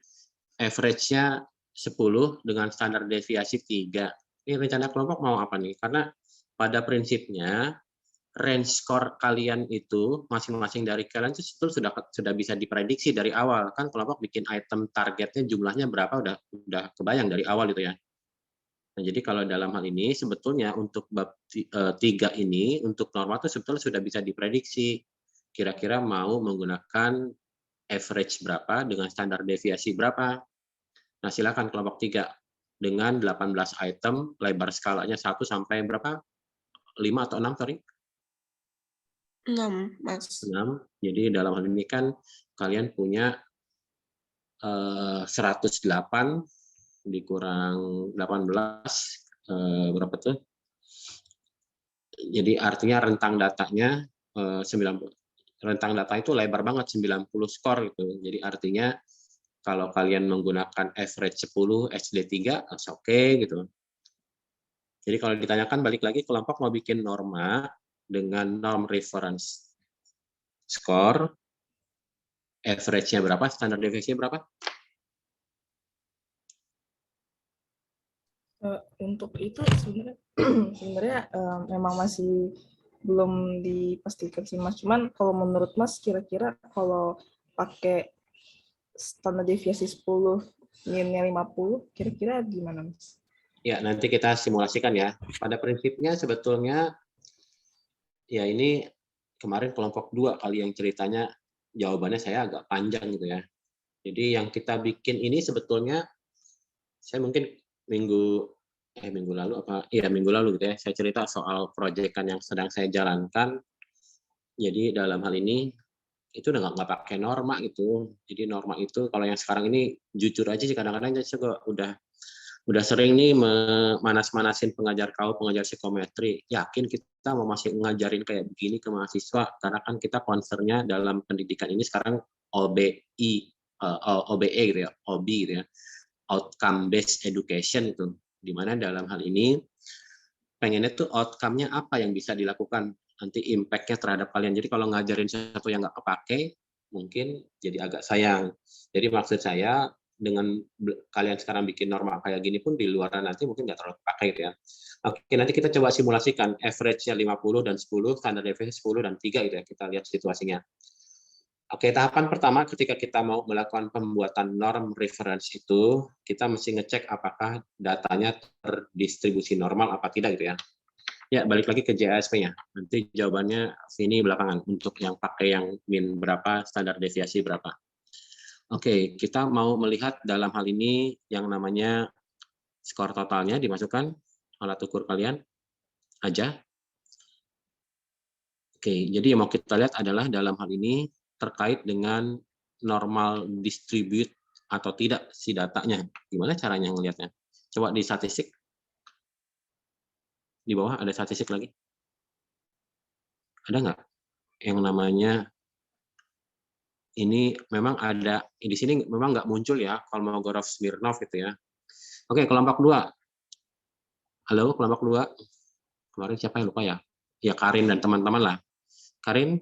average-nya 10 dengan standar deviasi 3. Ini rencana kelompok mau apa nih? Karena pada prinsipnya range skor kalian itu masing-masing dari kalian itu sudah bisa diprediksi dari awal, kan kelompok bikin item targetnya jumlahnya berapa udah kebayang dari awal itu ya. Nah, jadi kalau dalam hal ini sebetulnya untuk bab 3 ini untuk norma itu sebetulnya sudah bisa diprediksi kira-kira mau menggunakan average berapa dengan standar deviasi berapa. Nah, silakan kelompok 3 dengan 18 item lebar skalanya 1 sampai berapa? 5 atau 6, sorry. 6, Mas. 6. Jadi dalam hal ini kan kalian punya 108 dikurang 18 berapa tuh? Jadi artinya rentang datanya 90. Rentang data itu lebar banget 90 skor gitu. Jadi artinya kalau kalian menggunakan average 10 SD3 oke gitu. Jadi kalau ditanyakan balik lagi kelompok mau bikin norma dengan norm reference score, average-nya berapa, standar deviasinya berapa? Untuk itu sebenarnya memang masih belum dipastikan sih Mas. Cuman kalau menurut Mas kira-kira kalau pakai standar deviasi 10 min-nya 50 kira-kira gimana Mas? Ya, nanti kita simulasikan ya. Pada prinsipnya sebetulnya ya ini kemarin kelompok 2 kali yang ceritanya jawabannya saya agak panjang gitu ya. Jadi yang kita bikin ini sebetulnya saya mungkin minggu lalu minggu lalu gitu ya, saya cerita soal proyekan yang sedang saya jalankan. Jadi dalam hal ini itu udah nggak pakai norma gitu. Jadi norma itu kalau yang sekarang ini jujur aja sih kadang-kadang saya juga udah sering nih manas-manasin pengajar psikometri. Yakin kita mau masih ngajarin kayak begini ke mahasiswa karena kan kita concernnya dalam pendidikan ini sekarang OBE gitu ya, OB gitu ya. Outcome based education itu, di mana dalam hal ini pengennya tuh outcome-nya apa yang bisa dilakukan, nanti impact-nya terhadap kalian. Jadi kalau ngajarin sesuatu yang nggak kepake, mungkin jadi agak sayang. Jadi maksud saya, dengan kalian sekarang bikin normal kayak gini pun, di luaran nanti mungkin nggak terlalu kepake gitu ya. Oke, nanti kita coba simulasikan average-nya 50 dan 10, standar deviation 10 dan 3 gitu ya, kita lihat situasinya. Oke, tahapan pertama ketika kita mau melakukan pembuatan norm reference itu, kita mesti ngecek apakah datanya terdistribusi normal apa tidak gitu ya. Ya, balik lagi ke JASP-nya. Nanti jawabannya sini belakangan untuk yang pakai yang min berapa, standar deviasi berapa. Oke, kita mau melihat dalam hal ini yang namanya skor totalnya dimasukkan alat ukur kalian aja. Oke, jadi yang mau kita lihat adalah dalam hal ini terkait dengan normal distribute atau tidak si datanya. Gimana caranya ngelihatnya? Coba di statistik. Di bawah ada statistik lagi. Ada nggak yang namanya ini memang ada di sini memang nggak muncul ya Kolmogorov-Smirnov gitu ya. Oke, kelompok 2. Halo, kelompok 2. Kemarin siapa yang lupa ya? Ya Karin dan teman-teman lah. Karin?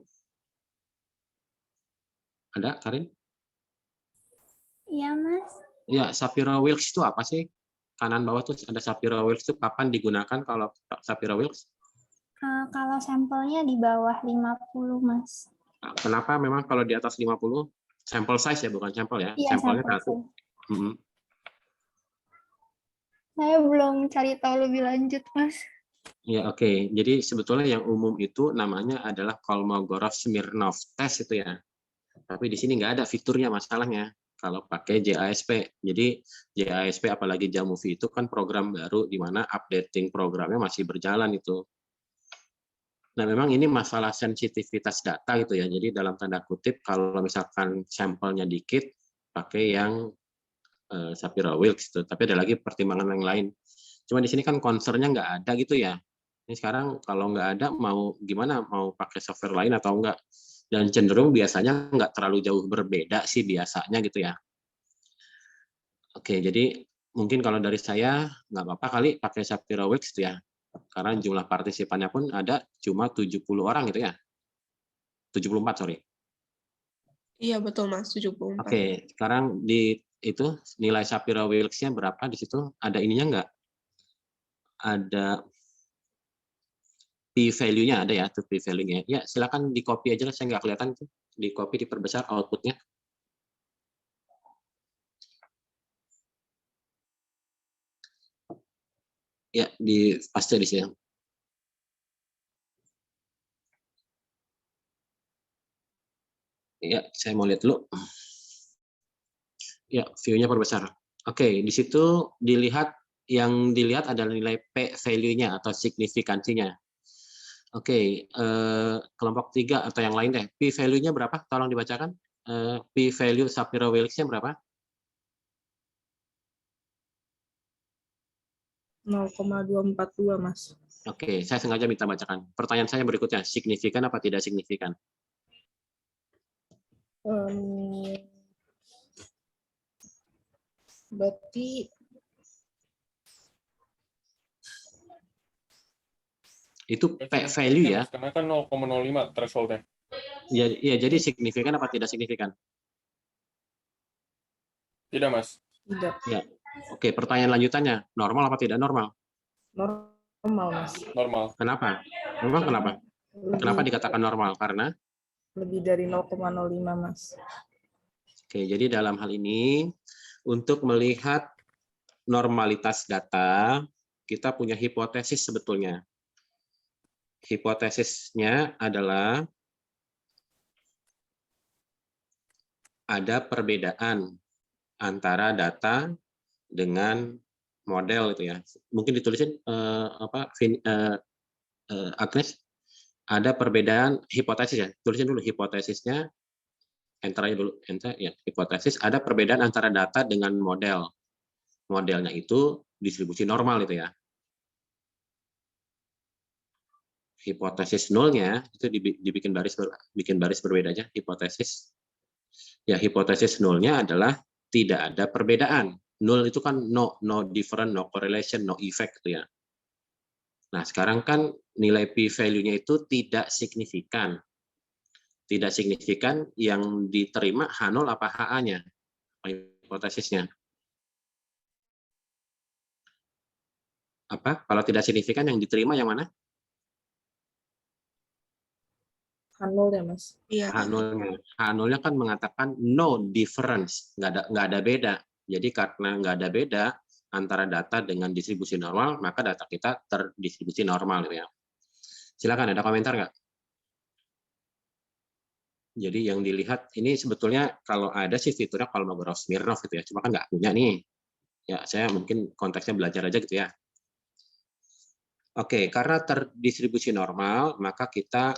Ada Karin? Iya, Mas. Ya, Shapiro-Wilks itu apa sih? Kanan bawah tuh ada Shapiro-Wilks itu kapan digunakan kalau Shapiro-Wilks? Kalau sampelnya di bawah 50, Mas. Kenapa memang kalau di atas 50? Sampel size ya, bukan sampel ya? Iya, Sampelnya sampel satu. size. Saya belum cari tahu lebih lanjut, Mas. Ya, oke. Jadi sebetulnya yang umum itu namanya adalah Kolmogorov-Smirnov test itu ya. Tapi di sini nggak ada fiturnya masalahnya kalau pakai JASP. Jadi JASP apalagi Jamovie itu kan program baru di mana updating programnya masih berjalan itu. Nah, memang ini masalah sensitivitas data gitu ya. Jadi dalam tanda kutip kalau misalkan sampelnya dikit pakai yang Shapiro-Wilks itu. Tapi ada lagi pertimbangan yang lain. Cuma di sini kan concern-nya nggak ada gitu ya. Ini sekarang kalau nggak ada mau gimana? Mau pakai software lain atau enggak? Dan cenderung biasanya nggak terlalu jauh berbeda sih biasanya gitu ya. Oke, jadi mungkin kalau dari saya nggak apa-apa kali pakai Shapiro-Wilks itu ya. Karena jumlah partisipannya pun ada cuma 70 orang gitu ya. 74, sorry. Iya betul Mas, 74. Oke, sekarang di itu nilai Shapiro-Wilks-nya berapa di situ? Ada ininya nggak? Ada p-value-nya ada ya, tuh p-value-nya. Ya, silakan di copy aja lah, saya nggak kelihatan tuh. Di copy, diperbesar output-nya. Ya, di paste di sini. Ya, saya mau lihat dulu. Ya, view-nya perbesar. Oke, di situ yang dilihat adalah nilai p-value-nya atau signifikansinya. Oke, kelompok 3 atau yang lain deh. P-value-nya berapa? Tolong dibacakan. P-value Shapiro-Wilks-nya berapa? 0,242, Mas. Oke, saya sengaja minta bacakan. Pertanyaan saya berikutnya, signifikan apa tidak signifikan? Berarti Itu p-value ya. Karena kan 0,05 threshold-nya. Ya, jadi signifikan apa tidak signifikan? Tidak, Mas. tidak Ya. Oke, pertanyaan lanjutannya, normal apa tidak normal? normal, Mas. Normal. Kenapa? Memang kenapa? Kenapa dikatakan normal? Karena? Lebih dari 0,05, Mas. Oke, jadi dalam hal ini, untuk melihat normalitas data, kita punya hipotesis sebetulnya. Hipotesisnya adalah ada perbedaan antara data dengan model itu ya. Mungkin ditulisin Agnes, ada perbedaan hipotesis ya. Tulisin dulu hipotesisnya, enter aja dulu, enter ya. Hipotesis ada perbedaan antara data dengan model. Modelnya itu distribusi normal itu ya. Hipotesis nolnya itu dibikin baris berbeda aja, hipotesis. Ya, hipotesis nolnya adalah tidak ada perbedaan. Nol itu kan no different, no correlation, no effect gitu ya. Nah, sekarang kan nilai p-value-nya itu tidak signifikan. Tidak signifikan yang diterima H0 apa HA-nya? Hipotesisnya. Apa? Kalau tidak signifikan yang diterima yang mana? H0 ya, Mas. Iya. H0-nya. H0-nya kan mengatakan no difference, nggak ada beda. Jadi karena nggak ada beda antara data dengan distribusi normal, maka data kita terdistribusi normal ya. Silakan, ada komentar nggak? Jadi yang dilihat ini sebetulnya kalau ada sih fiturnya Kolmogorov-Smirnov gitu ya, cuma kan nggak punya nih. Ya saya mungkin konteksnya belajar aja gitu ya. Oke, karena terdistribusi normal, maka kita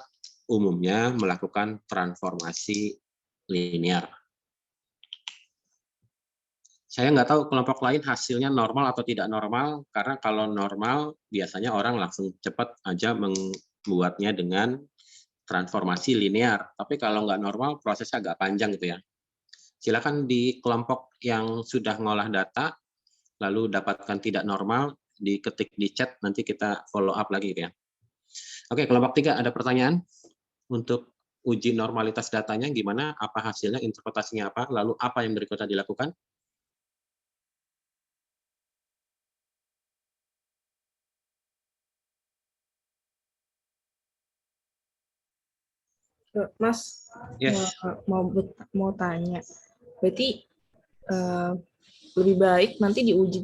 umumnya melakukan transformasi linear. Saya nggak tahu kelompok lain hasilnya normal atau tidak normal, karena kalau normal biasanya orang langsung cepat aja membuatnya dengan transformasi linear. Tapi kalau nggak normal, prosesnya agak panjang gitu ya. Silakan di kelompok yang sudah ngolah data, lalu dapatkan tidak normal, diketik di chat, nanti kita follow up lagi gitu ya. Oke, kelompok 3 ada pertanyaan untuk uji normalitas datanya gimana, apa hasilnya, interpretasinya apa, lalu apa yang berikutnya dilakukan? Mas, Yes. mau tanya. Berarti lebih baik nanti diuji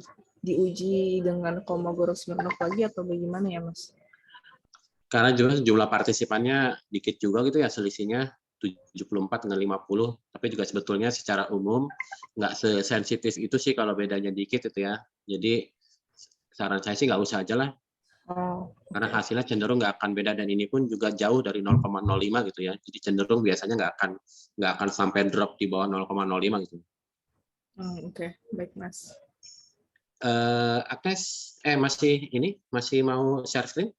dengan Kolmogorov-Smirnov lagi atau bagaimana ya, Mas? Karena juga jumlah partisipannya dikit juga gitu ya, selisihnya 74 dengan 50, tapi juga sebetulnya secara umum nggak sesensitif itu sih kalau bedanya dikit itu ya. Jadi saran saya sih nggak usah aja lah, Oh, karena oke. hasilnya cenderung nggak akan beda dan ini pun juga jauh dari 0,05 gitu ya. Jadi cenderung biasanya nggak akan sampai drop di bawah 0,05 gitu. Oke. Baik, Mas. Agnes, masih mau share screen?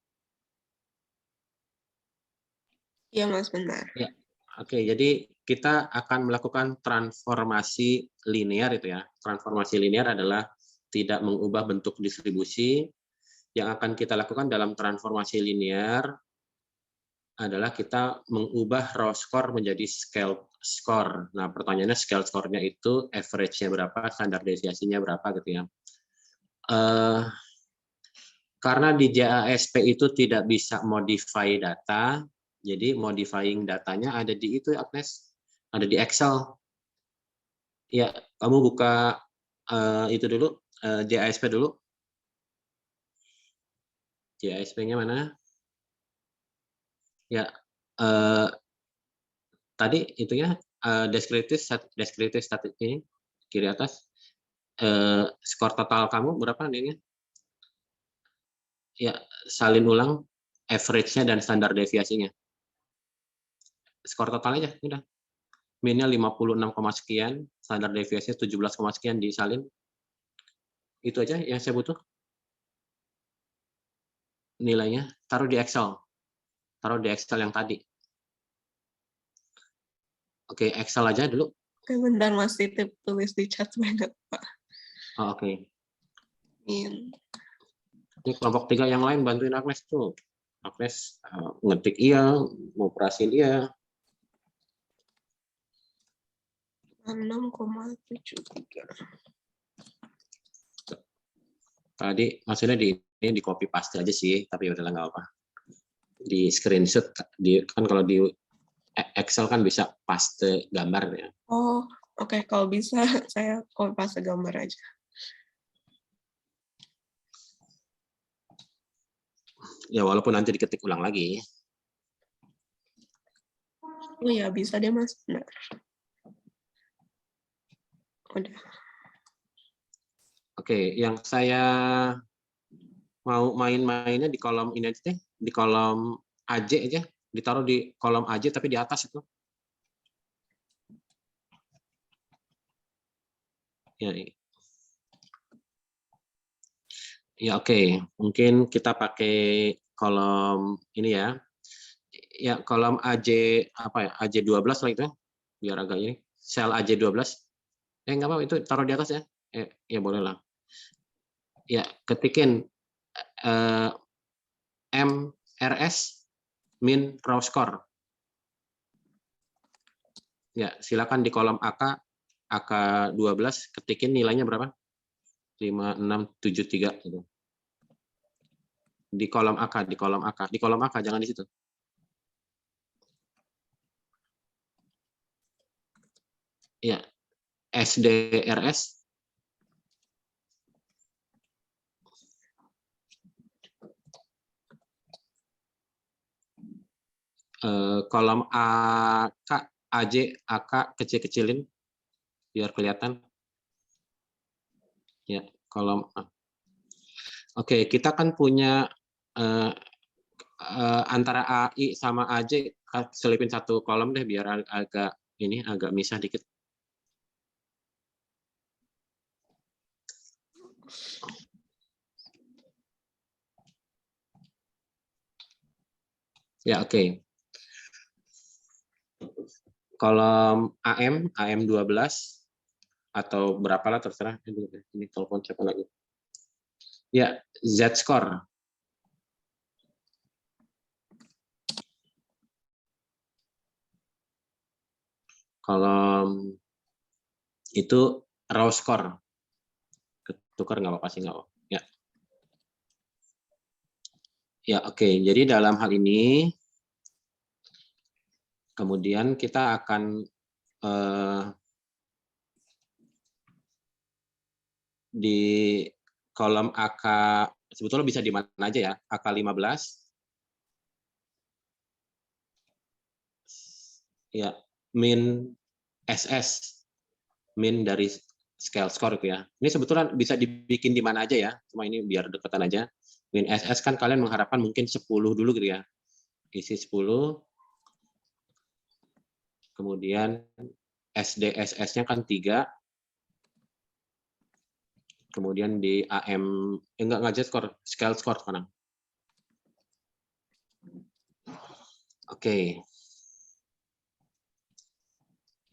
Iya, Mas, benar. Ya. Oke, jadi kita akan melakukan transformasi linear itu ya. Transformasi linear adalah tidak mengubah bentuk distribusi. Yang akan kita lakukan dalam transformasi linear adalah kita mengubah raw score menjadi scale score. Nah, pertanyaannya scale score-nya itu average-nya berapa, standar deviasinya berapa gitu ya. Karena di JASP itu tidak bisa modify data, jadi modifying datanya ada di itu, Agnes, ada di Excel. Ya, kamu buka itu dulu, JASP dulu. JASP-nya mana? Ya, tadi itunya deskriptif statistik ini kiri atas. Skor total kamu berapa nih? Ya, salin ulang average-nya dan standar deviasinya. Skor total aja, udah. Minnya 56, sekian, standar deviasinya 17, sekian disalin. Itu aja yang saya butuh. Nilainya, taruh di Excel. Taruh di Excel yang tadi. Oke, Excel aja dulu. Oke, bentar, Mas, titip tulis di chat banyak, Pak. Oh, oke. Ini. Ini kelompok 3 yang lain bantuin Agnes tuh. Agnes ngetik iya, mau operasin iya. 6,73. Tadi maksudnya ini di copy paste aja sih, tapi udah nggak apa. Di screenshot, kan kalau di Excel kan bisa paste gambar ya. Oh, oke. Kalau bisa, saya copy paste gambar aja. Ya walaupun nanti diketik ulang lagi. Oh ya, bisa deh, Mas. Benar. Udah. Oke, yang saya mau main-mainnya di kolom ini aja deh, di kolom AJ aja, ditaruh di kolom AJ tapi di atas itu. Ya oke, mungkin kita pakai kolom ini ya. Ya kolom AJ apa ya? AJ 12 lah itu, biar agak ini. Sel AJ 12. Nggak apa-apa itu taruh di atas ya. Ya boleh lah. Ya ketikin MRS min raw score. Ya, silakan di kolom AK12 ketikin nilainya berapa? 5673 gitu. Di kolom AK, jangan di situ. Ya, SDRS kolom AK, AJ, AK kecil-kecilin biar kelihatan. Ya, kolom A. Oke, kita kan punya antara AI sama AJ selipin satu kolom deh biar agak misah dikit. Ya, oke. Kolom AM12 atau berapalah terserah. Ini telepon siapa lagi? Ya, Z-score. Kolom itu raw score. Ketukar nggak apa-apa sih, nggak apa-apa. Ya. Ya, oke. Jadi dalam hal ini, kemudian kita akan di kolom AK, sebetulnya bisa di mana aja ya, AK15. Ya, min SS, min dari scale score itu ya. Ini sebetulnya bisa dibikin di mana aja ya, cuma ini biar deketan aja. Min SS kan kalian mengharapkan mungkin 10 dulu gitu ya. Isi 10. Kemudian SDSS-nya kan 3. Kemudian di AM, enggak score, scale score sekarang. Oke.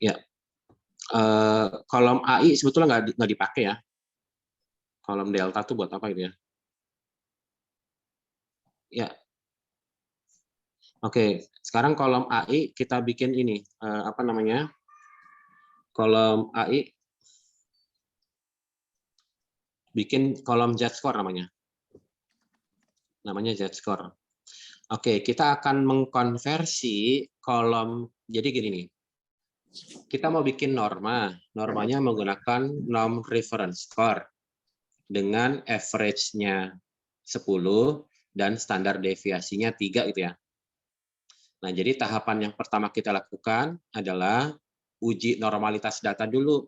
Ya. Kolom AI sebetulnya nggak dipakai ya. Kolom delta tuh buat apa itu ya? Ya. Oke, sekarang kolom AI kita bikin ini, apa namanya? Kolom AI bikin kolom Z-score namanya. Namanya Z-score. Oke, kita akan mengkonversi kolom, jadi gini nih. Kita mau bikin norma, normanya menggunakan norm reference score dengan average-nya 10 dan standar deviasinya 3 gitu ya. Nah, jadi tahapan yang pertama kita lakukan adalah uji normalitas data dulu.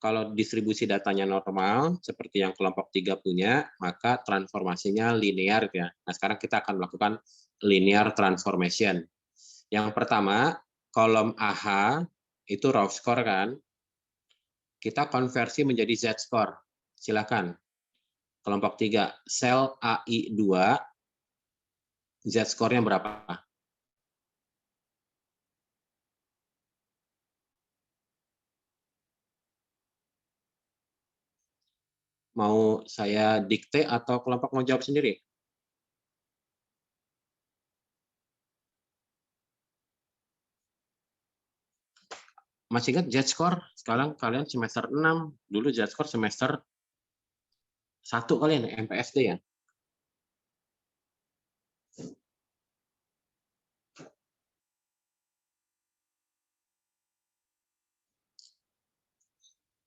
Kalau distribusi datanya normal, seperti yang kelompok 3 punya, maka transformasinya linear ya. Nah, sekarang kita akan melakukan linear transformation. Yang pertama, kolom AH itu raw score kan. Kita konversi menjadi Z-score. Silakan. Kelompok 3, sel AI2, Z-score-nya berapa? Mau saya dikte atau kelompok mau jawab sendiri? Masih ingat Z-score? Sekarang kalian semester 6, dulu Z-score semester 1 kalian, MPSD ya?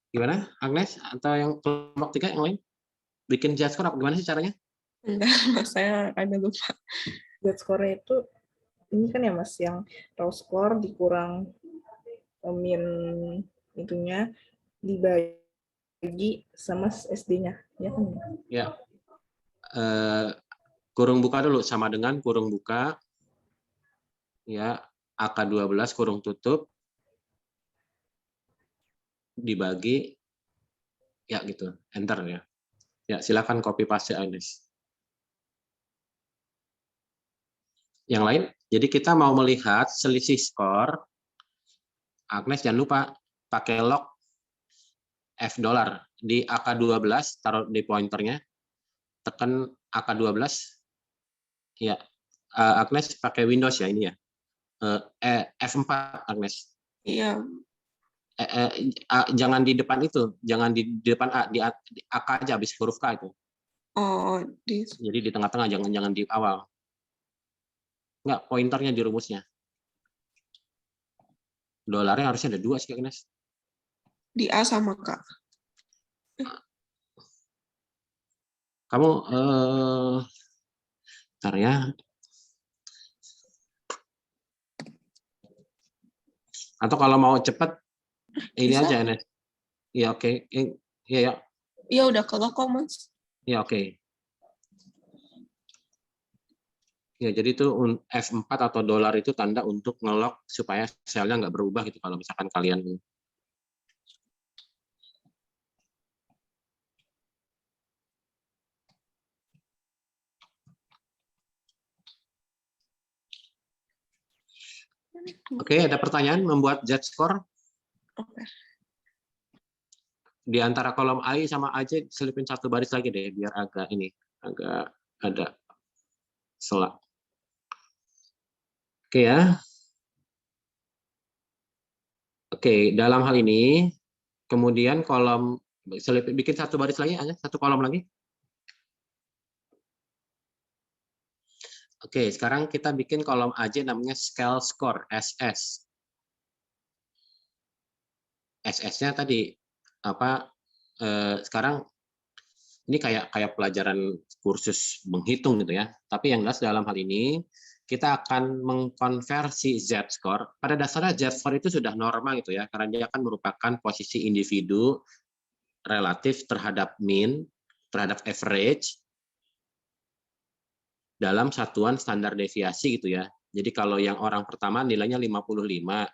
Gimana, Agnes? Atau yang kelompok 3 yang lain? Bikin Z-score apa gimana sih caranya? Enggak, saya ada lupa. Z-score itu ini kan ya Mas, yang raw score dikurang min itunya dibagi sama SD-nya, ya kan? Ya. Kurung buka dulu, sama dengan kurung buka, ya, AK12 kurung tutup, dibagi, ya gitu, enter ya. Ya, silakan copy paste Agnes. Yang lain, jadi kita mau melihat selisih skor. Agnes jangan lupa pakai log $F di AK12, taruh di pointernya, tekan AK12, Ya, Agnes pakai Windows ya ini ya. F4 Agnes. Iya. Jangan di depan itu, jangan di depan A, di AK aja habis huruf K itu. Oh, Jadi di tengah-tengah, jangan di awal. Enggak, pointernya di rumusnya. Dolarnya harusnya ada 2 sih, Agnes. di A sama K. Kamu bentar ya. Atau kalau mau cepat ini Bisa? aja, Agnes. Iya, oke. Iya, ya. Iya, udah keluar kok, Mas. Ya, oke. Ya, jadi itu F4 atau dolar itu tanda untuk nge-lock supaya selnya nggak berubah gitu kalau misalkan kalian. Oke, ada pertanyaan membuat Z-score Oke. di antara kolom AI sama AJ selipin satu baris lagi deh biar agak ada selak. Oke ya. Oke, dalam hal ini kemudian kolom bikin satu baris lagi aja, satu kolom lagi. Oke, sekarang kita bikin kolom AJ namanya scale score SS. SS-nya tadi apa? Sekarang ini kayak pelajaran kursus menghitung gitu ya. Tapi yang jelas dalam hal ini kita akan mengkonversi Z-score. Pada dasarnya Z-score itu sudah normal gitu ya, karena dia akan merupakan posisi individu relatif terhadap mean, terhadap average dalam satuan standar deviasi gitu ya. Jadi kalau yang orang pertama nilainya 55,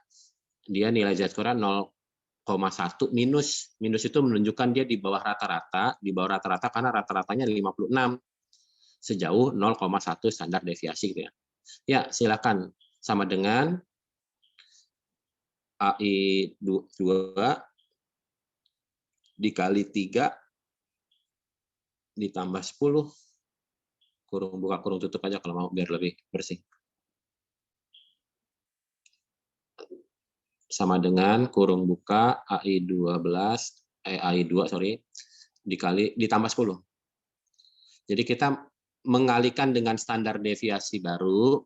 dia nilai Z-score 0,1 minus. Minus itu menunjukkan dia di bawah rata-rata, karena rata-ratanya 56 sejauh 0,1 standar deviasi gitu ya. Ya, silakan. Sama dengan AI 2 dikali 3 ditambah 10 kurung buka kurung tutup aja kalau mau biar lebih bersih. Sama dengan kurung buka AI2 ditambah 10. Jadi kita mengalihkan dengan standar deviasi baru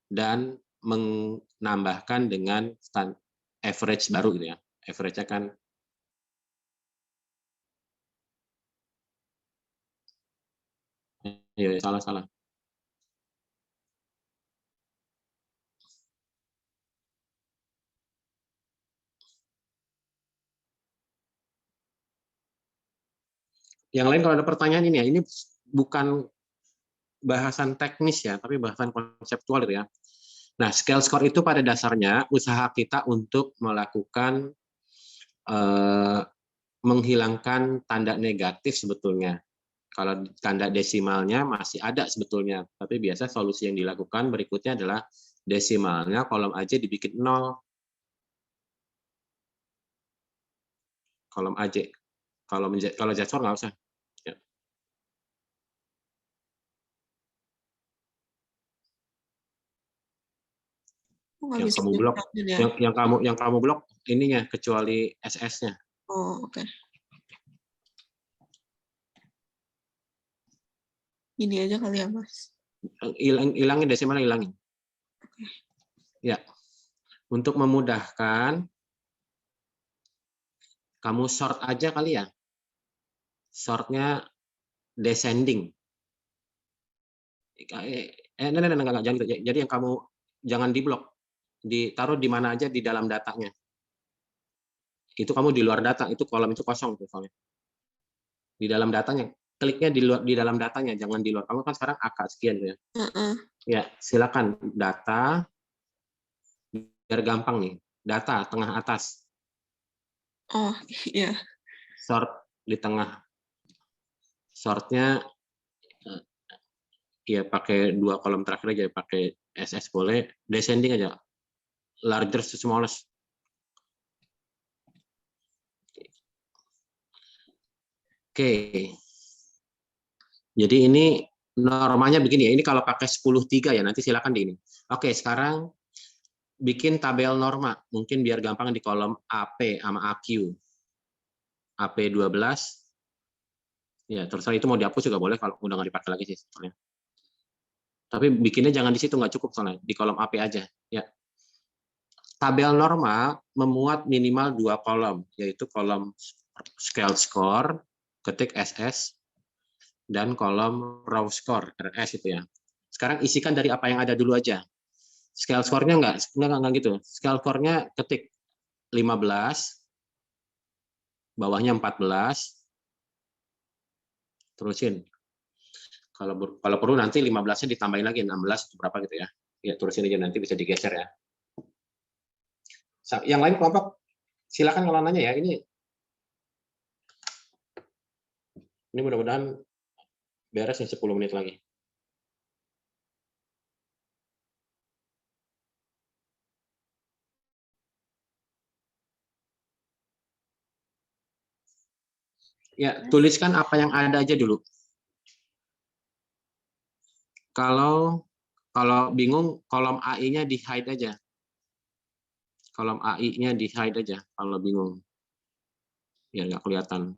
dan menambahkan dengan average baru gitu ya. Average-nya kan ya salah. Yang lain kalau ada pertanyaan ini ya, ini bukan bahasan teknis ya, tapi bahasan konseptual gitu ya. Nah, scale score itu pada dasarnya usaha kita untuk melakukan menghilangkan tanda negatif sebetulnya. Kalau tanda desimalnya masih ada sebetulnya, tapi biasa solusi yang dilakukan berikutnya adalah desimalnya kolom aja dibikin 0. Kolom AJ. Kalau Z-score nggak usah. Ya. Yang kamu blok, ya? yang kamu blok ininya kecuali SS-nya. Oh, oke. Ini aja kali ya, Mas. Hilangin desimalnya, hilangin. Ya. Untuk memudahkan, kamu sort aja kali ya. Sortnya descending. Enggak, jangan gitu. Jadi yang kamu jangan diblok, ditaruh di mana aja di dalam datanya. Itu kamu di luar data, itu kolom itu kosong tuh soalnya. Di dalam datanya, kliknya di dalam datanya, jangan di luar. Kamu kan sekarang AK sekian ya. Ya, silakan data biar gampang nih. Data tengah atas. Oh, iya. Sort di tengah. Sortnya ya pakai 2 kolom terakhir aja, pakai SS boleh, descending aja. Larger to smallest. Oke. Jadi ini Normanya begini ya, ini kalau pakai 10-3 ya, nanti silakan di ini. Oke, sekarang bikin tabel norma, mungkin biar gampang di kolom AP sama AQ. AP 12, ya terserah itu mau dihapus juga boleh kalau udah nggak dipakai lagi sih sebetulnya. Tapi bikinnya jangan di situ, nggak cukup soalnya, di kolom AP aja. Ya. Tabel norma memuat minimal 2 kolom, yaitu kolom scale score, ketik SS, dan kolom raw score, RS itu ya. Sekarang isikan dari apa yang ada dulu aja. Scale score-nya enggak gitu. Scale score-nya ketik 15, bawahnya 14, terusin. Kalau perlu nanti 15-nya ditambahin lagi 16 itu berapa gitu ya. Ya terusin aja, nanti bisa digeser ya. Yang lain kelompok silakan kalau nanya ya. Ini mudah-mudahan beres nih 10 menit lagi. Ya, tuliskan apa yang ada aja dulu. Kalau bingung, kolom AI-nya di hide aja. Kolom AI-nya di hide aja kalau bingung. Biar nggak kelihatan.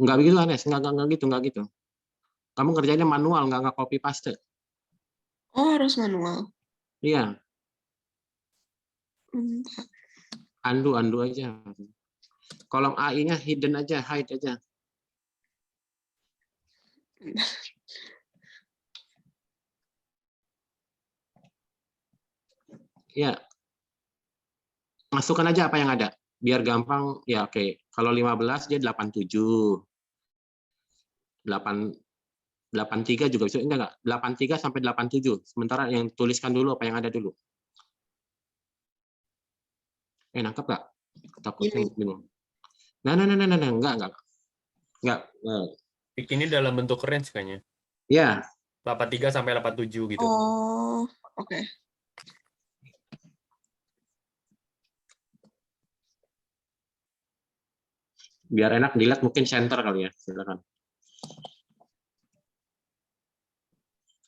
Nggak begitu, Anes. Nggak gitu. Kamu kerjanya manual, nggak copy paste. Oh, harus manual. Iya, Hmm. undo aja. Kolom AI-nya hidden aja, hide aja. Ya, masukkan aja apa yang ada. Biar gampang, ya oke. Kalau 15 dia 87. 83 juga bisa, enggak. 83 sampai 87. Sementara yang tuliskan dulu apa yang ada dulu. Nangkep nggak? Takutnya bingung. Nah, enggak. Bikinnya dalam bentuk range kayaknya. Ya. 83 sampai 87 gitu. Oh, oke. Biar enak dilihat mungkin center kali ya. Silakan.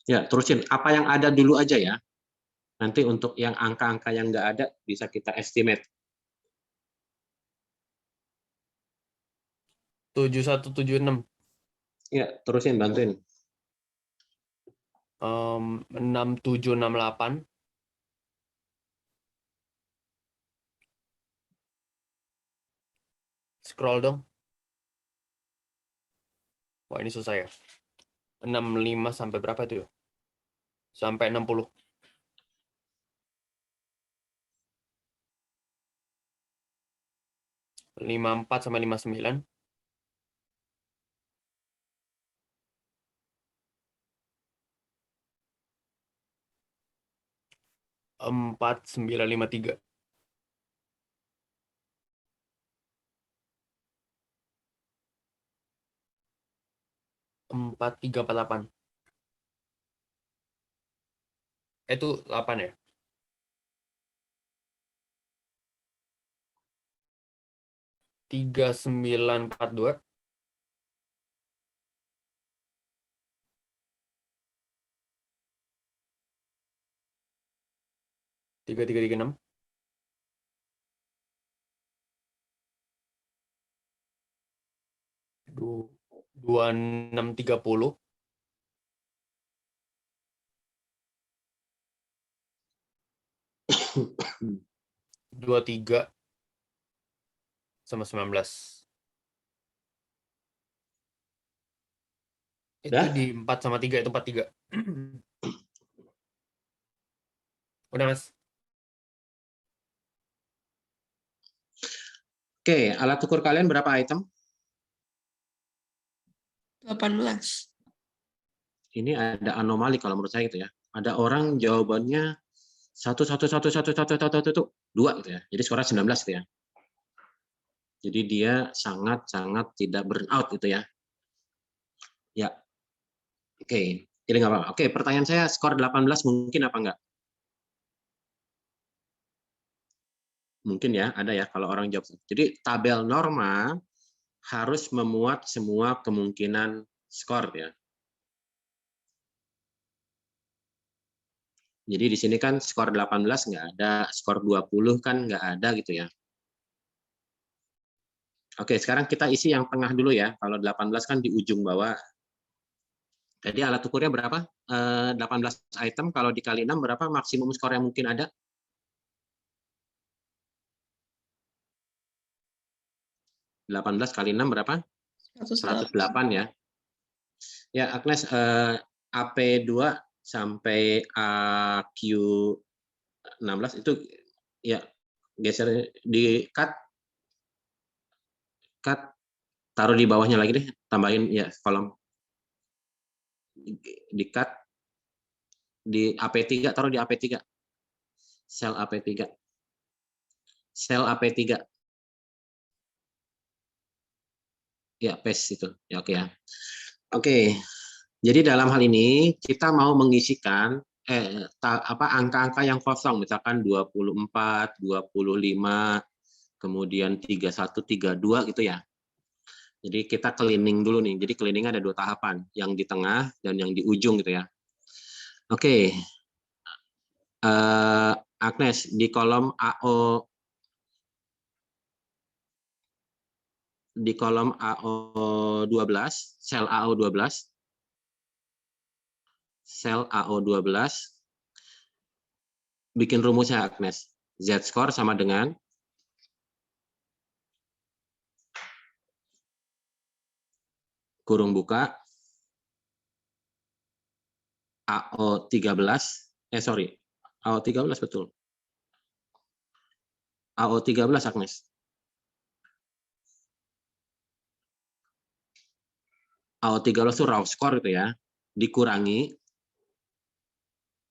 Ya, terusin. Apa yang ada dulu aja ya. Nanti untuk yang angka-angka yang nggak ada bisa kita estimate. 7176. Ya, terusin bantuin. 6768. Scroll dong. Wah, ini susah ya. 65 sampai berapa itu ya? Sampai 60. 54 sampai 59. 4953. 4348. Itu 8 ya? Tiga 942. 3336. 2630. 23 sama 19. Itu Udah? di 4 sama 3, itu 43. Udah, Mas. Oke, alat ukur kalian berapa item? 18. Ini ada anomali kalau menurut saya gitu ya. Ada orang jawabannya 2 gitu ya. Jadi skora 19 gitu ya. Jadi dia sangat-sangat tidak burnout gitu ya. Ya. Oke, jadi nggak apa-apa. Oke, pertanyaan saya skor 18 mungkin apa enggak? Mungkin ya, ada ya kalau orang jawab. Jadi tabel norma harus memuat semua kemungkinan skor ya. Jadi di sini kan skor 18 nggak ada, skor 20 kan nggak ada gitu ya. Oke, sekarang kita isi yang tengah dulu ya. Kalau 18 kan di ujung bawah. Jadi alat ukurnya berapa? 18 item, kalau dikali 6 berapa maksimum skor yang mungkin ada? 18 kali 6 berapa? 108. 108 ya. Ya, Agnes, AP2 sampai AQ16 itu ya geser di cut taruh di bawahnya lagi deh, tambahin ya kolom di cut di AP3, taruh di AP3. Sel AP3. Sel AP3. Ya, paste itu. Ya, oke ya. Oke. Jadi dalam hal ini kita mau mengisikan angka-angka yang kosong, misalkan 24, 25, kemudian 31, 32 gitu ya. Jadi kita cleaning dulu nih. Jadi cleaning ada 2 tahapan, yang di tengah dan yang di ujung gitu ya. Oke. Agnes, di kolom AO AO12, sel AO12, bikin rumusnya Agnes. Z-score sama dengan kurung buka AO13, AO13 betul. AO13 Agnes. AO13 itu raw score gitu ya. Dikurangi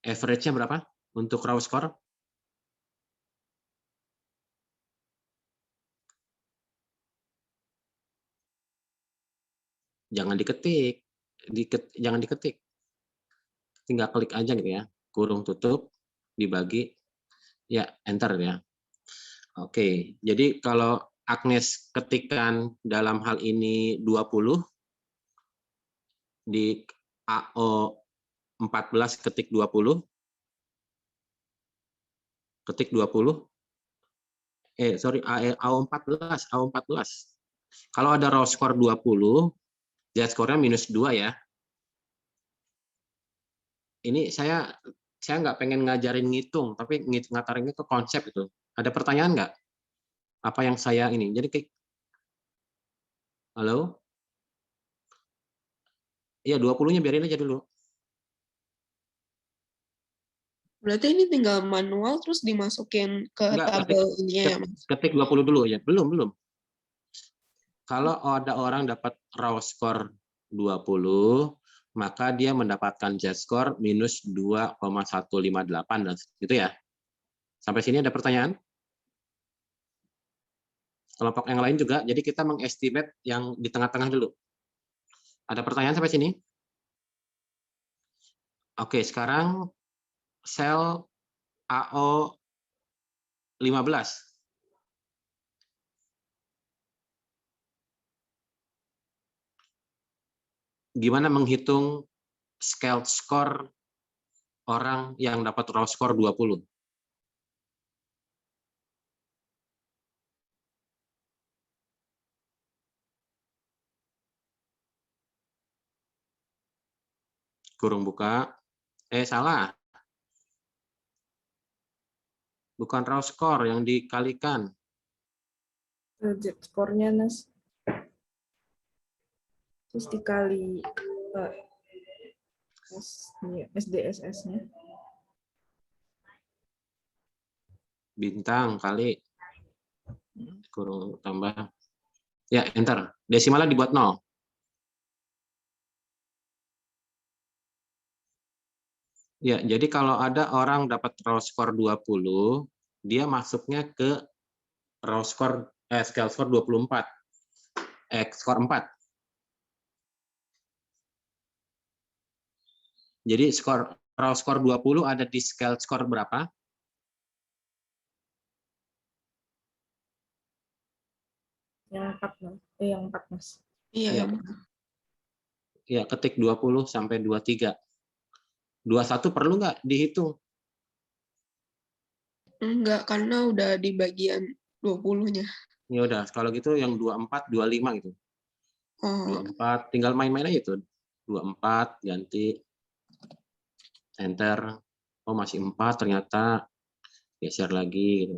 average-nya berapa untuk raw score? Jangan diketik. Jangan diketik. Tinggal klik aja gitu ya. Kurung tutup, dibagi, ya enter ya. Oke, jadi kalau Agnes ketikkan dalam hal ini 20, di AO14 ketik 20, ketik 20, AO14. Kalau ada raw score 20, Z-score-nya minus 2 ya. Ini saya nggak pengen ngajarin ngitung, tapi ngatarin itu konsep itu. Ada pertanyaan nggak? Apa yang saya ini? Jadi halo? Iya, 20-nya biarin aja dulu. Berarti ini tinggal manual terus dimasukin ke tabel ini ya, Mas? Ketik 20 dulu ya. Belum. Kalau ada orang dapat raw score 20, maka dia mendapatkan Z-score minus 2,158 dan gitu ya. Sampai sini ada pertanyaan? Kelompok yang lain juga, jadi kita mengestimate yang di tengah-tengah dulu. Ada pertanyaan sampai sini? Oke, sekarang sel AO15. Gimana menghitung scaled score orang yang dapat raw score 20? Kurung buka. Salah. Bukan raw score yang dikalikan. Z-score-nya, Nas. Terus dikali SDSS-nya. Bintang kali kurung tambah. Ya, enter. Desimalnya dibuat 0. Ya, jadi kalau ada orang dapat raw score 20, dia masuknya ke raw score scale score 24. Skor 4. Jadi raw score 20 ada di scale score berapa? Yang 4 Mas. Yang 4 Mas. Iya, Iya. yang Ya, ketik 20 sampai 23. 21 perlu nggak dihitung? enggak, karena udah di bagian 20-nya. Ya udah, kalau gitu yang 24, 25 gitu. Oh, 24, tinggal main-main aja tuh. 24, ganti, enter. Oh, masih 4, ternyata geser lagi gitu.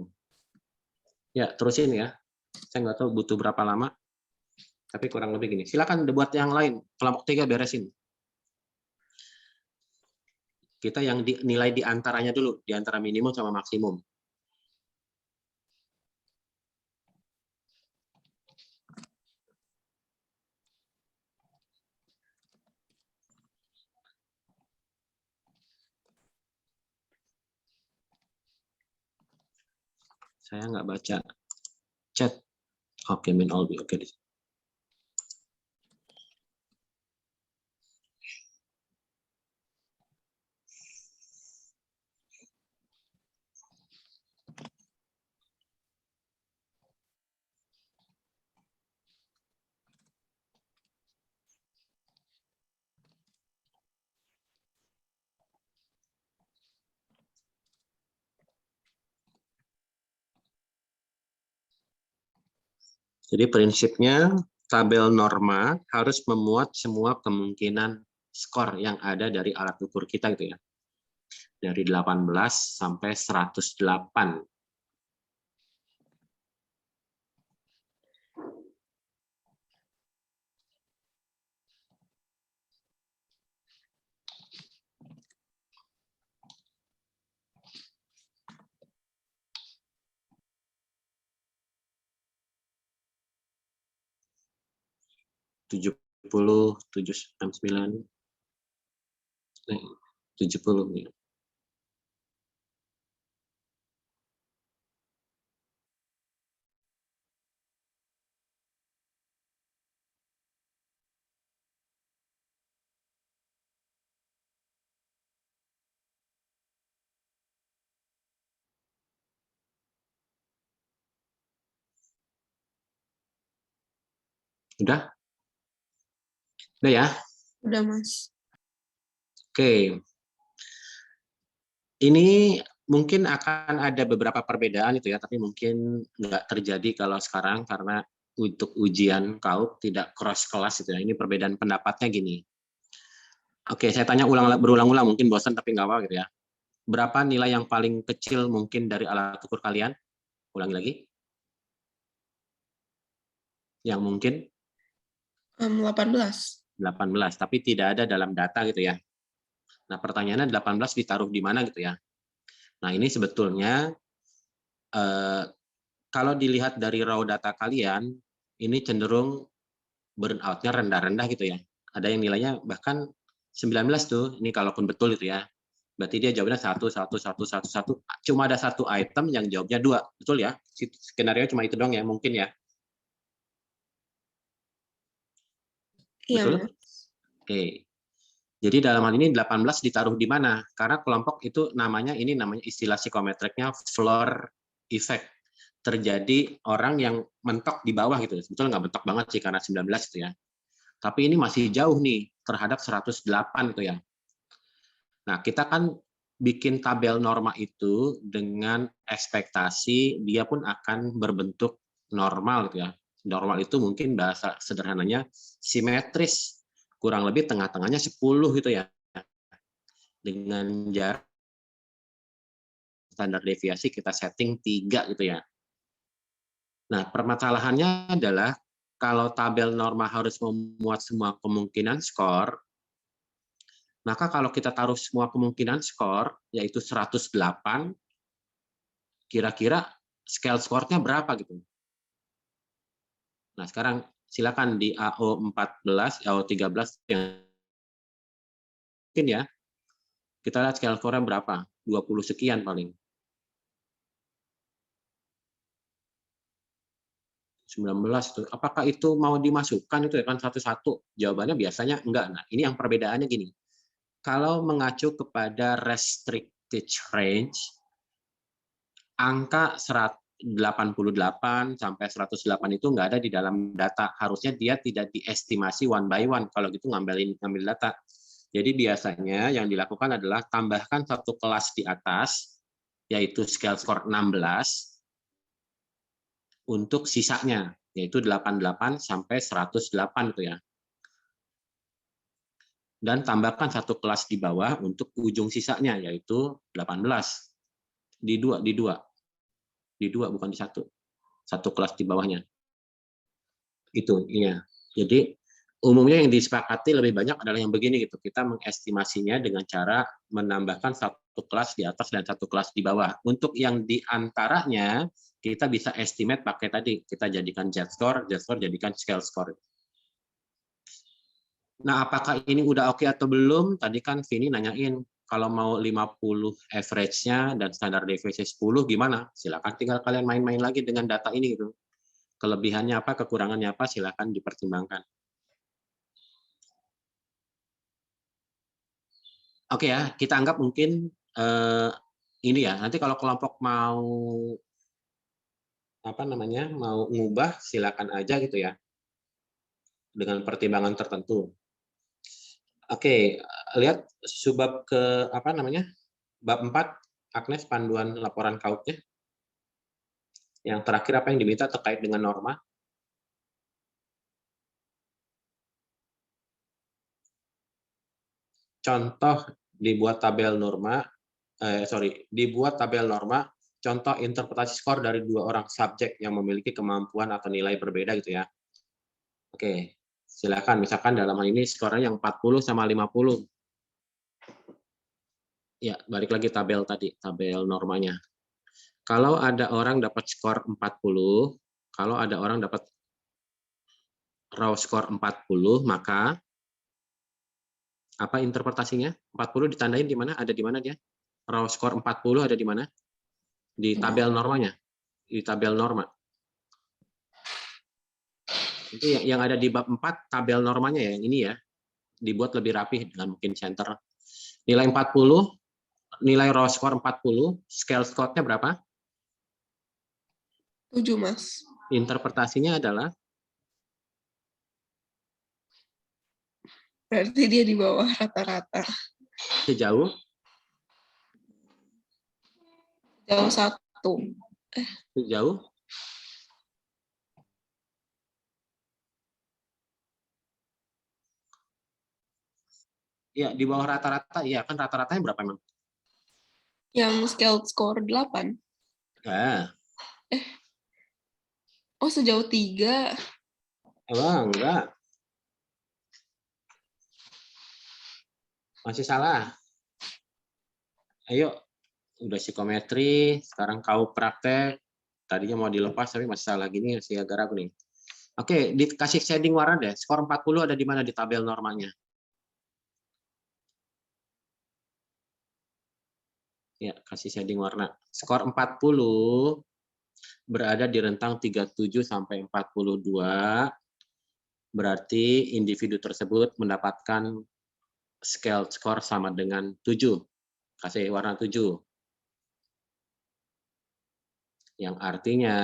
Ya, terusin ya. Saya nggak tahu butuh berapa lama, tapi kurang lebih gini. Silakan buat yang lain, kelompok 3 beresin. Kita yang nilai di antaranya dulu, di antara minimum sama maksimum. Saya nggak baca chat. Oke, min all be. Oke. Jadi prinsipnya tabel norma harus memuat semua kemungkinan skor yang ada dari alat ukur kita gitu ya. Dari 18 sampai 108. Tujuh puluh, 769, 70 ya. Udah? Udah ya? udah, Mas. Oke. Ini mungkin akan ada beberapa perbedaan itu ya, tapi mungkin nggak terjadi kalau sekarang karena untuk ujian KAUP tidak cross kelas itu ya. Ini perbedaan pendapatnya gini. Oke, saya tanya berulang-ulang, mungkin bosan tapi nggak apa gitu ya. Berapa nilai yang paling kecil mungkin dari alat ukur kalian? Ulangi lagi. Yang mungkin 18. 18, tapi tidak ada dalam data gitu ya. Nah, pertanyaannya 18 ditaruh di mana gitu ya. Nah, ini sebetulnya kalau dilihat dari raw data kalian, ini cenderung burnout-nya rendah-rendah gitu ya. Ada yang nilainya bahkan 19 tuh, ini kalaupun betul itu ya. Berarti dia jawabnya 1, 1, 1, 1, 1. Cuma ada satu item yang jawabnya 2. Betul ya? Skenario cuma itu dong ya, mungkin ya. Iya, Betul? Mas. Oke. Jadi dalam hal ini 18 ditaruh di mana? Karena kelompok itu namanya istilah psikometriknya floor effect. Terjadi orang yang mentok di bawah gitu. Sebetulnya nggak mentok banget sih karena 19 itu ya. Tapi ini masih jauh nih terhadap 108 itu ya. Nah, kita kan bikin tabel norma itu dengan ekspektasi dia pun akan berbentuk normal gitu ya. Normal itu mungkin bahasa sederhananya simetris, kurang lebih tengah-tengahnya 10 gitu ya. Dengan jarak standar deviasi kita setting 3 gitu ya. Nah, permasalahannya adalah kalau tabel norma harus memuat semua kemungkinan skor, maka kalau kita taruh semua kemungkinan skor, yaitu 108, kira-kira scale skornya berapa gitu. Nah, sekarang silakan di AO14, AO13 yang mungkin ya, kita lihat scale skornya berapa, 20 sekian paling. 19 itu. Apakah itu mau dimasukkan itu ya kan satu-satu? Jawabannya biasanya enggak. Nah, ini yang perbedaannya gini. Kalau mengacu kepada restricted range, angka 88 sampai 108 itu nggak ada di dalam data. Harusnya dia tidak diestimasi one by one. Kalau gitu ngambil data. Jadi biasanya yang dilakukan adalah tambahkan satu kelas di atas, yaitu scale score 16, untuk sisanya, yaitu 88 sampai 108 tuh ya. Dan tambahkan satu kelas di bawah untuk ujung sisanya, yaitu 18. Di dua bukan di satu kelas di bawahnya itu iya. Jadi umumnya yang disepakati lebih banyak adalah yang begini gitu, kita mengestimasinya dengan cara menambahkan satu kelas di atas dan satu kelas di bawah. Untuk yang di antaranya kita bisa estimate pakai tadi, kita jadikan z-score jadikan scale score. Nah, apakah ini udah oke atau belum? Tadi kan Vini nanyain, kalau mau 50 average-nya dan standar deviasi 10 gimana? Silakan tinggal kalian main-main lagi dengan data ini gitu. Kelebihannya apa, kekurangannya apa, silakan dipertimbangkan. Oke ya, kita anggap mungkin ini ya. Nanti kalau kelompok mau mau ngubah silakan aja gitu ya. Dengan pertimbangan tertentu. Oke, lihat subbab ke bab 4, Agnes, panduan laporan kautnya. Yang terakhir apa yang diminta terkait dengan norma? Contoh dibuat tabel norma, contoh interpretasi skor dari 2 orang subjek yang memiliki kemampuan atau nilai berbeda gitu ya. Oke, silakan misalkan dalam hal ini skornya yang 40 sama 50. Ya, balik lagi tabel tadi, tabel normanya. Kalau ada orang dapat skor 40, kalau ada orang dapat raw skor 40, maka apa interpretasinya? 40 ditandain di mana? Ada di mana dia? Raw skor 40 ada di mana? Di tabel normanya. Di tabel norma. Itu yang ada di bab 4 tabel normanya ya, ini ya. Dibuat lebih rapih dengan mungkin center. Nilai 40, nilai raw skor 40, scale score-nya berapa? 7, Mas. Interpretasinya adalah Berarti dia di bawah rata-rata. sejauh Jauh 1. sejauh ya di bawah rata-rata, ya kan rata-ratanya berapa emang? Yang scale score 8. Nah, Oh, sejauh 3. enggak. Masih salah. Ayo, udah psikometri, sekarang kau praktek. Tadinya mau dilepas tapi masih salah gini, masih agak ragu nih. Oke, dikasih shading warna deh. Skor 40 ada di mana di tabel normanya? Ya, kasih shading warna. Skor 40 berada di rentang 37 sampai 42. Berarti individu tersebut mendapatkan scale score sama dengan 7. Kasih warna 7. Yang artinya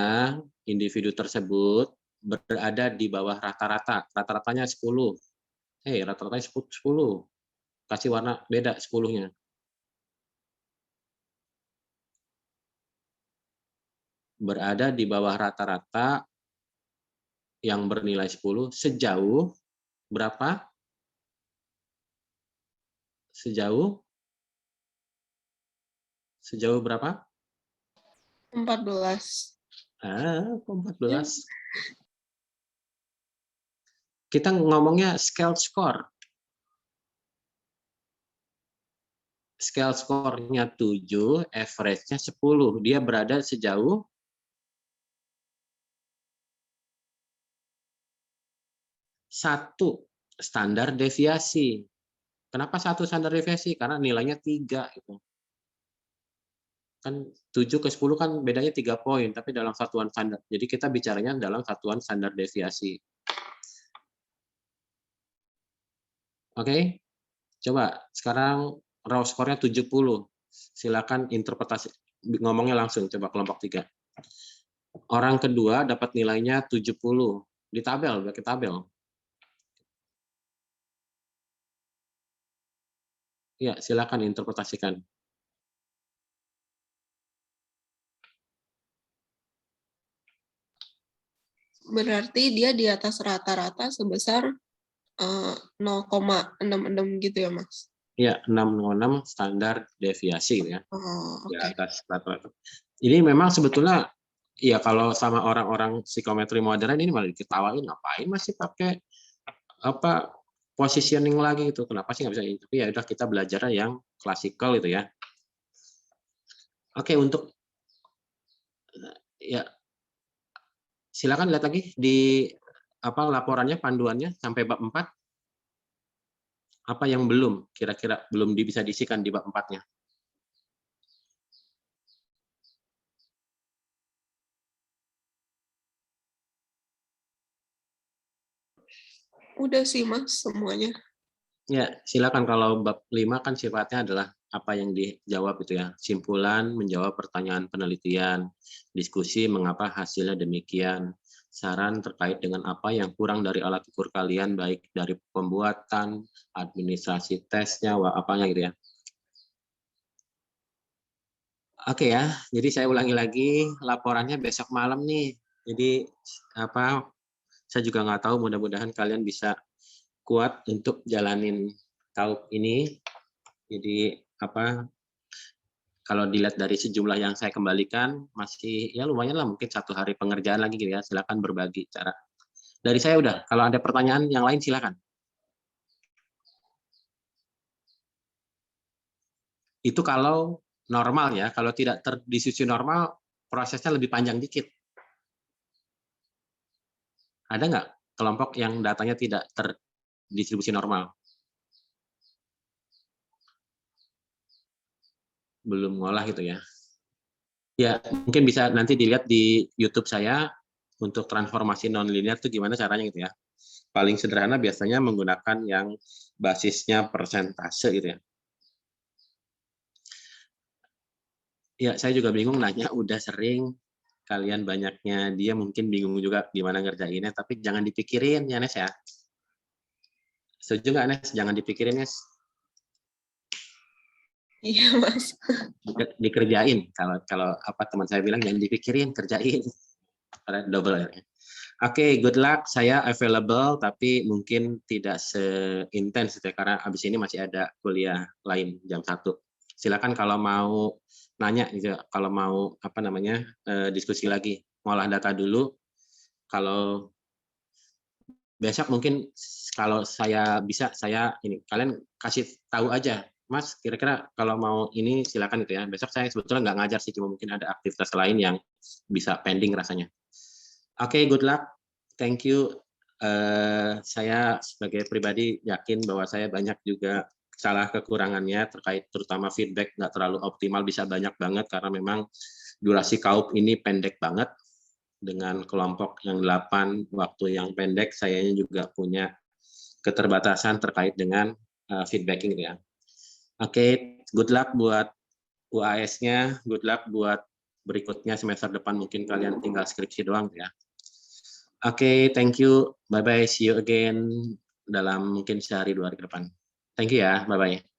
individu tersebut berada di bawah rata-rata. Rata-ratanya 10. Rata-ratanya 10. Kasih warna beda 10-nya. Berada di bawah rata-rata yang bernilai 10 sejauh berapa? Sejauh berapa? 14. 14. Kita ngomongnya scale score. Scale score-nya 7, average-nya 10. Dia berada sejauh 1 standar deviasi. Kenapa 1 standar deviasi? Karena nilainya 3. Gitu. Kan 7 ke 10 kan bedanya 3 poin, tapi dalam satuan standar. Jadi kita bicaranya dalam satuan standar deviasi. Oke? Coba sekarang raw score-nya 70. Silakan interpretasi, ngomongnya langsung, coba kelompok 3. Orang kedua dapat nilainya 70. Di tabel, pakai tabel. Ya, silakan interpretasikan. Berarti dia di atas rata-rata sebesar 0,66 gitu ya, Mas? Ya, 6,6 standar deviasi gitu ya. Oh, Di oke. atas rata-rata. Ini memang sebetulnya ya kalau sama orang-orang psikometri modern ini malah diketawain, ngapain masih pakai apa positioning lagi gitu. Kenapa sih nggak bisa ini? Tapi ya udah kita belajar yang klasikal itu ya. Oke, untuk ya silakan lihat lagi di apa laporannya, panduannya sampai bab 4. Apa yang belum kira-kira belum bisa diisikan di bab 4-nya? Udah sih, Mas, semuanya. Ya, silakan. Kalau bab 5 kan sifatnya adalah apa yang dijawab itu ya. Simpulan, menjawab pertanyaan penelitian, diskusi mengapa hasilnya demikian, saran terkait dengan apa yang kurang dari alat ukur kalian, baik dari pembuatan, administrasi tesnya, apanya gitu ya. Oke ya, jadi saya ulangi lagi, laporannya besok malam nih. Jadi apa? Saya juga nggak tahu, mudah-mudahan kalian bisa kuat untuk jalanin taup ini. Jadi apa? Kalau dilihat dari sejumlah yang saya kembalikan, masih ya lumayan lah, mungkin 1 hari pengerjaan lagi gitu ya. Silakan berbagi cara. Dari saya udah. Kalau ada pertanyaan yang lain silakan. Itu kalau normal ya. Kalau tidak terdiskusi normal, prosesnya lebih panjang dikit. Ada nggak kelompok yang datanya tidak terdistribusi normal? Belum ngolah gitu ya. Ya, mungkin bisa nanti dilihat di YouTube saya untuk transformasi nonlinear itu gimana caranya gitu ya. Paling sederhana biasanya menggunakan yang basisnya persentase gitu ya. Ya, saya juga bingung nanya, udah sering, kalian banyaknya dia mungkin bingung juga gimana ngerjainnya, tapi jangan dipikirin ya Nes ya. Setuju nggak Nes? Jangan dipikirin Nes. Iya, Mas. Dikerjain. Kalau apa teman saya bilang jangan dipikirin, kerjain. Double ya. Oke, good luck. Saya available, tapi mungkin tidak seintens ya, karena abis ini masih ada kuliah lain jam 1. Silakan kalau mau nanya, kalau mau apa namanya diskusi lagi, ngolah data dulu. Kalau besok mungkin kalau saya bisa, saya ini kalian kasih tahu aja, Mas. Kira-kira kalau mau ini silakan gitu ya. Besok saya sebetulnya nggak ngajar sih, cuma mungkin ada aktivitas lain yang bisa pending rasanya. Oke, good luck. Thank you. Saya sebagai pribadi yakin bahwa saya banyak juga salah kekurangannya terkait terutama feedback nggak terlalu optimal, bisa banyak banget karena memang durasi KAUP ini pendek banget dengan kelompok yang 8, waktu yang pendek. Saya juga punya keterbatasan terkait dengan feedbacking ya. Oke, good luck buat UAS-nya, good luck buat berikutnya semester depan, mungkin kalian tinggal skripsi doang ya. Oke, thank you. Bye-bye. See you again dalam mungkin sehari 2 hari ke depan. Thank you ya. Bye-bye.